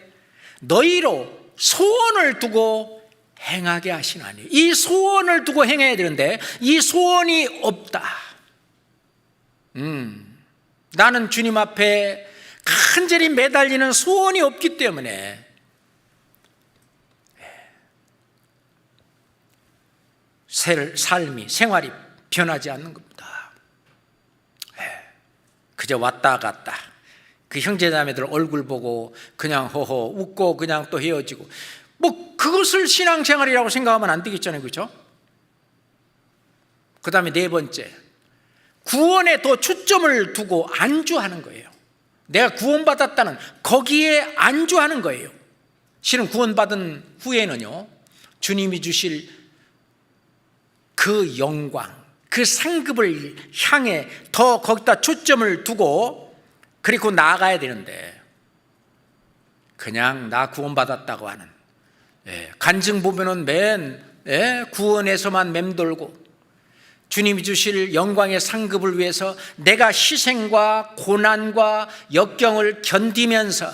너희로 소원을 두고 행하게 하시나니, 이 소원을 두고 행해야 되는데 이 소원이 없다. 나는 주님 앞에 간절히 매달리는 소원이 없기 때문에 삶이, 생활이 변하지 않는 겁니다. 그저 왔다 갔다, 그 형제자매들 얼굴 보고 그냥 허허 웃고 그냥 또 헤어지고, 뭐 그것을 신앙생활이라고 생각하면 안 되겠잖아요, 그렇죠? 그 다음에 네 번째, 구원에 더 초점을 두고 안주하는 거예요. 내가 구원받았다는 거기에 안주하는 거예요. 실은 구원받은 후에는요, 주님이 주실 그 영광, 그 상급을 향해 더 거기다 초점을 두고 그리고 나아가야 되는데, 그냥 나 구원받았다고 하는, 간증 보면은 맨 구원에서만 맴돌고 주님이 주실 영광의 상급을 위해서 내가 희생과 고난과 역경을 견디면서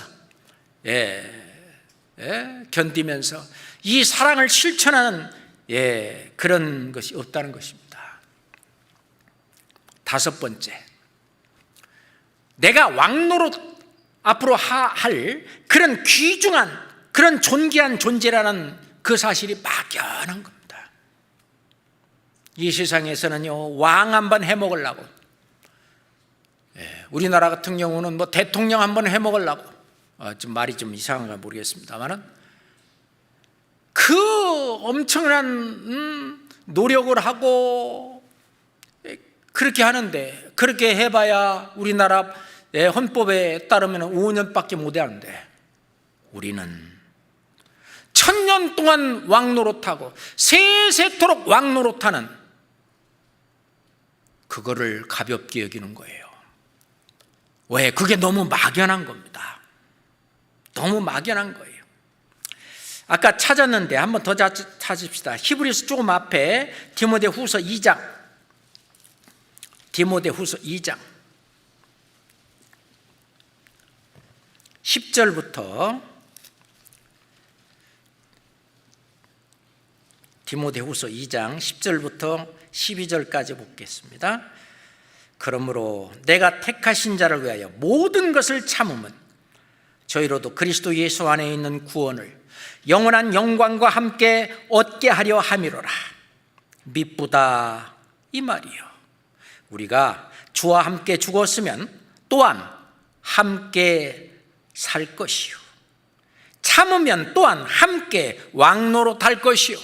견디면서 이 사랑을 실천하는 그런 것이 없다는 것입니다. 다섯 번째, 내가 왕노릇 앞으로 할 그런 귀중한, 그런 존귀한 존재라는 그 사실이 막연한 겁니다. 이 세상에서는요, 왕 한번 해먹으려고, 우리나라 같은 경우는 뭐 대통령 한번 해먹으려고, 좀 말이 좀 이상한가 모르겠습니다만은, 그 엄청난 노력을 하고 그렇게 하는데, 그렇게 해봐야 우리나라 헌법에 따르면 5년밖에 못 하는데, 우리는 1000년 동안 왕노릇하고 세세토록 왕노릇하는, 그거를 가볍게 여기는 거예요. 왜? 그게 너무 막연한 겁니다. 너무 막연한 거예요. 아까 찾았는데 한 번 더 찾읍시다. 히브리서 조금 앞에 디모데후서 2장, 디모데후서 2장 10절부터 디모데후서 2장 10절부터 12절까지 보겠습니다. 그러므로 내가 택하신 자를 위하여 모든 것을 참음은 저희로도 그리스도 예수 안에 있는 구원을 영원한 영광과 함께 얻게 하려 함이로라. 미쁘다 이 말이요. 우리가 주와 함께 죽었으면 또한 함께 살 것이요, 참으면 또한 함께 왕노로 탈 것이요,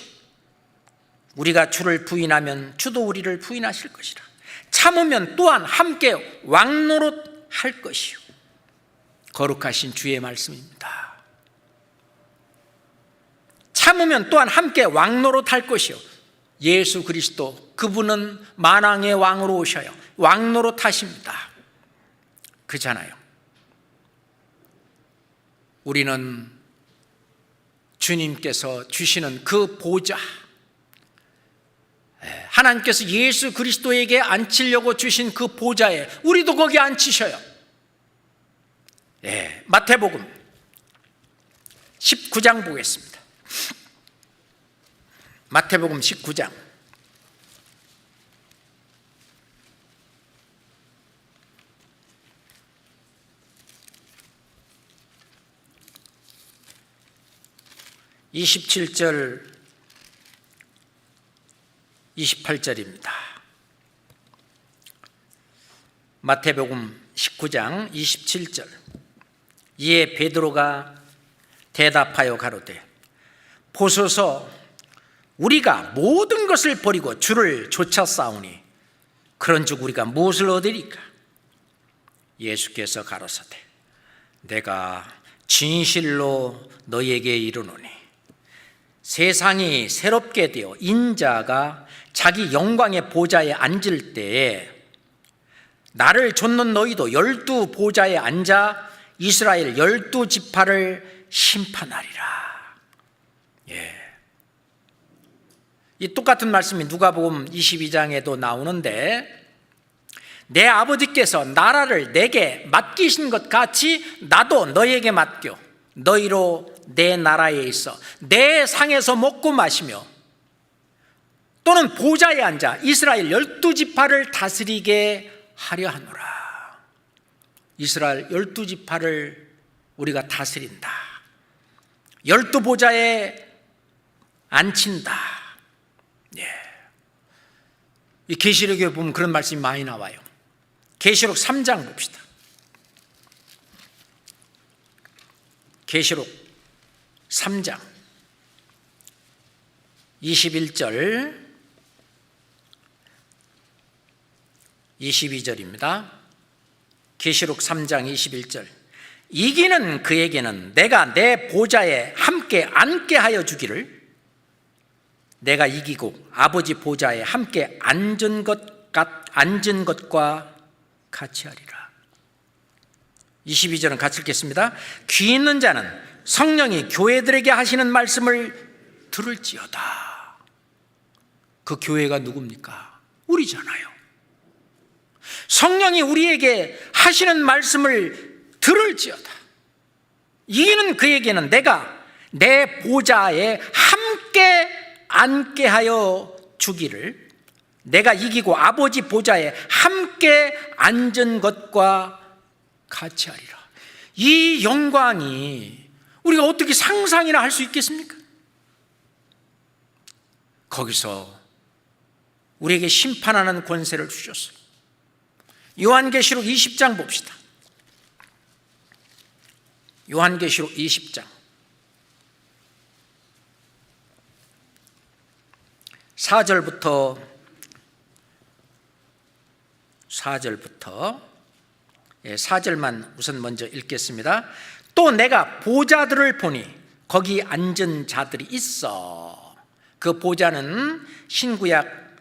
우리가 주를 부인하면 주도 우리를 부인하실 것이라. 참으면 또한 함께 왕노로 할 것이요. 거룩하신 주의 말씀입니다. 참으면 또한 함께 왕노로 탈 것이요. 예수 그리스도, 그분은 만왕의 왕으로 오셔요. 왕노로 타십니다. 그잖아요. 우리는 주님께서 주시는 그 보좌, 하나님께서 예수 그리스도에게 앉히려고 주신 그 보좌에 우리도 거기 앉히셔요. 마태복음 19장 보겠습니다. 마태복음 19장 27절 28절입니다. 마태복음 19장 27절. 이에 베드로가 대답하여 가로되 보소서, 우리가 모든 것을 버리고 주를 쫓아싸우니 그런즉 우리가 무엇을 얻으리까? 예수께서 가로사대 내가 진실로 너희에게 이르노니 세상이 새롭게 되어 인자가 자기 영광의 보좌에 앉을 때에 나를 좇는 너희도 12 보좌에 앉아 이스라엘 12지파를 심판하리라. 이 똑같은 말씀이 누가복음 22장에도 나오는데, 내 아버지께서 나라를 내게 맡기신 것 같이 나도 너희에게 맡겨 너희로 내 나라에 있어 내 상에서 먹고 마시며 또는 보좌에 앉아 이스라엘 12지파를 다스리게 하려 하노라. 이스라엘 12지파를 우리가 다스린다. 12보좌에 앉힌다. 이 계시록에 보면 그런 말씀이 많이 나와요. 계시록 3장 봅시다. 계시록 3장 21절 22절입니다. 계시록 3장 21절. 이기는 그에게는 내가 내 보좌에 함께 앉게 하여 주기를, 내가 이기고 아버지 보좌에 함께 앉은 것과 같이 하리라. 22절은 같이 읽겠습니다. 귀 있는 자는 성령이 교회들에게 하시는 말씀을 들을지어다. 그 교회가 누굽니까? 우리잖아요. 성령이 우리에게 하시는 말씀을 들을지어다. 이기는 그에게는 내가 내 보좌에 함께 앉게 하여 주기를, 내가 이기고 아버지 보좌에 함께 앉은 것과 같이 하리라. 이 영광이 우리가 어떻게 상상이나 할 수 있겠습니까? 거기서 우리에게 심판하는 권세를 주셨어요. 요한계시록 20장 봅시다. 요한계시록 20장 4절부터 4절만 우선 먼저 읽겠습니다. 또 내가 보좌들을 보니 거기 앉은 자들이 있어. 그 보좌는 신구약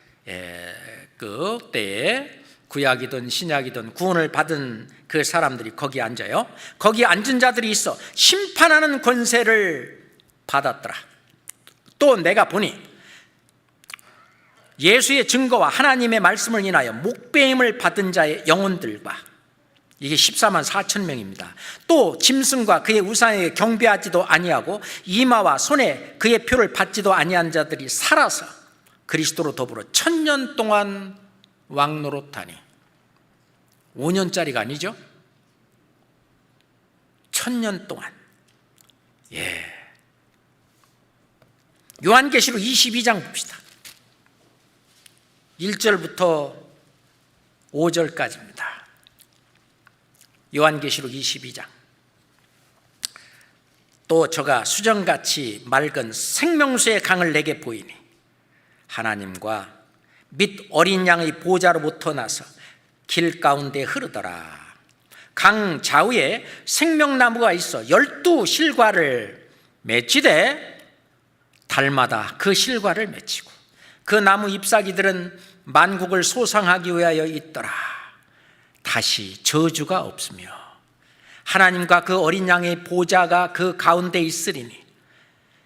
그 때에 구약이든 신약이든 구원을 받은 그 사람들이 거기 앉아요. 거기 앉은 자들이 있어 심판하는 권세를 받았더라. 또 내가 보니 예수의 증거와 하나님의 말씀을 인하여 목배임을 받은 자의 영혼들과 이게 14만 4천 명입니다. 또 짐승과 그의 우상에게 경배하지도 아니하고 이마와 손에 그의 표를 받지도 아니한 자들이 살아서 그리스도로 더불어 1000년 동안 왕노릇하니. 5년짜리가 아니죠? 1000년 동안. 예. 요한계시록 22장 봅시다. 1절부터 5절까지입니다. 요한계시록 22장. 또 저가 수정같이 맑은 생명수의 강을 내게 보이니 하나님과 및 어린 양의 보좌로부터 나서 길 가운데 흐르더라. 강 좌우에 생명나무가 있어 12실과를 맺히되 달마다 그 실과를 맺히고 그 나무 잎사귀들은 만국을 소상하기 위하여 있더라. 다시 저주가 없으며 하나님과 그 어린 양의 보좌가 그 가운데 있으리니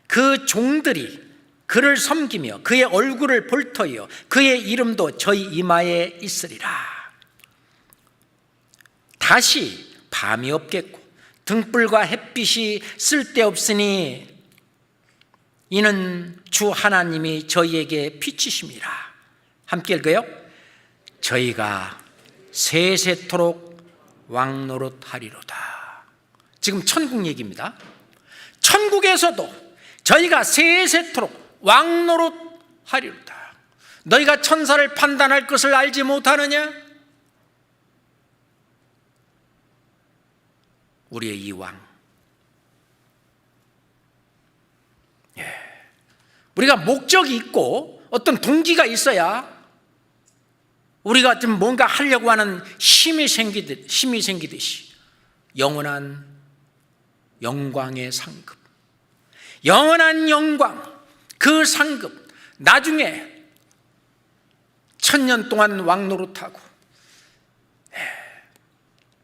그 종들이 그를 섬기며 그의 얼굴을 볼 터이요 그의 이름도 저희 이마에 있으리라. 다시 밤이 없겠고 등불과 햇빛이 쓸데없으니 이는 주 하나님이 저희에게 비치심이라. 함께 읽어요. 저희가 세세토록 왕노릇하리로다. 지금 천국 얘기입니다. 천국에서도 저희가 세세토록 왕노릇하리로다. 너희가 천사를 판단할 것을 알지 못하느냐? 우리의 이 왕. 우리가 목적이 있고 어떤 동기가 있어야 우리가 좀 뭔가 하려고 하는 힘이 생기듯이 영원한 영광의 상급, 영원한 영광, 그 상급, 나중에 1000년 동안 왕노릇하고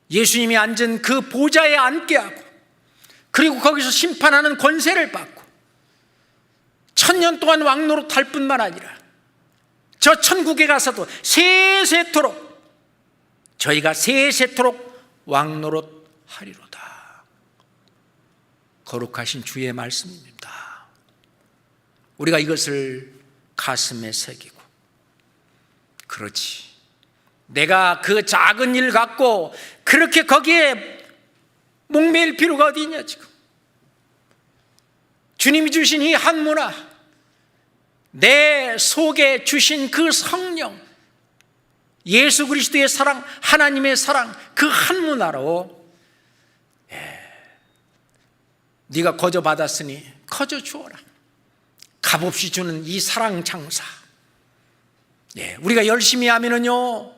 예수님이 앉은 그 보좌에 앉게 하고 그리고 거기서 심판하는 권세를 받고 1000년 동안 왕노릇할 뿐만 아니라 저 천국에 가서도 세세토록 저희가 세세토록 왕노릇하리로다. 거룩하신 주의 말씀입니다. 우리가 이것을 가슴에 새기고, 그렇지, 내가 그 작은 일 갖고 그렇게 거기에 목매일 필요가 어디 있냐. 지금 주님이 주신 이 한문화, 내 속에 주신 그 성령, 예수 그리스도의 사랑, 하나님의 사랑, 그 한문화로 네가 거저 받았으니 거저 주어라. 값없이 주는 이 사랑 장사. 우리가 열심히 하면은요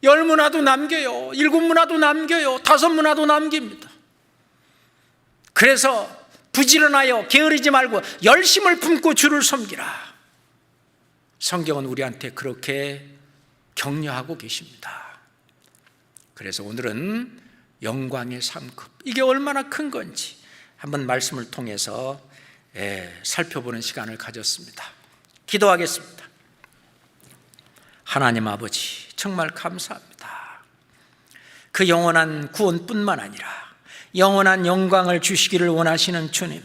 10문화도 남겨요, 7문화도 남겨요, 5문화도 남깁니다. 그래서 부지런하여 게으르지 말고 열심을 품고 주를 섬기라. 성경은 우리한테 그렇게 격려하고 계십니다. 그래서 오늘은 영광의 상급, 이게 얼마나 큰 건지 한번 말씀을 통해서 살펴보는 시간을 가졌습니다. 기도하겠습니다. 하나님 아버지, 정말 감사합니다. 그 영원한 구원뿐만 아니라 영원한 영광을 주시기를 원하시는 주님,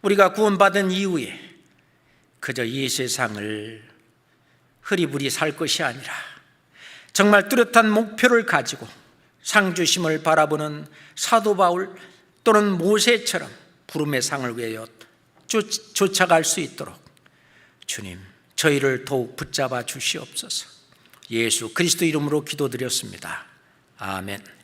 우리가 구원받은 이후에 그저 이 세상을 흐리부리 살 것이 아니라 정말 뚜렷한 목표를 가지고 상주심을 바라보는 사도 바울 또는 모세처럼 부름의 상을 위하여 쫓아갈 수 있도록 주님, 저희를 더욱 붙잡아 주시옵소서. 예수 그리스도 이름으로 기도드렸습니다. 아멘.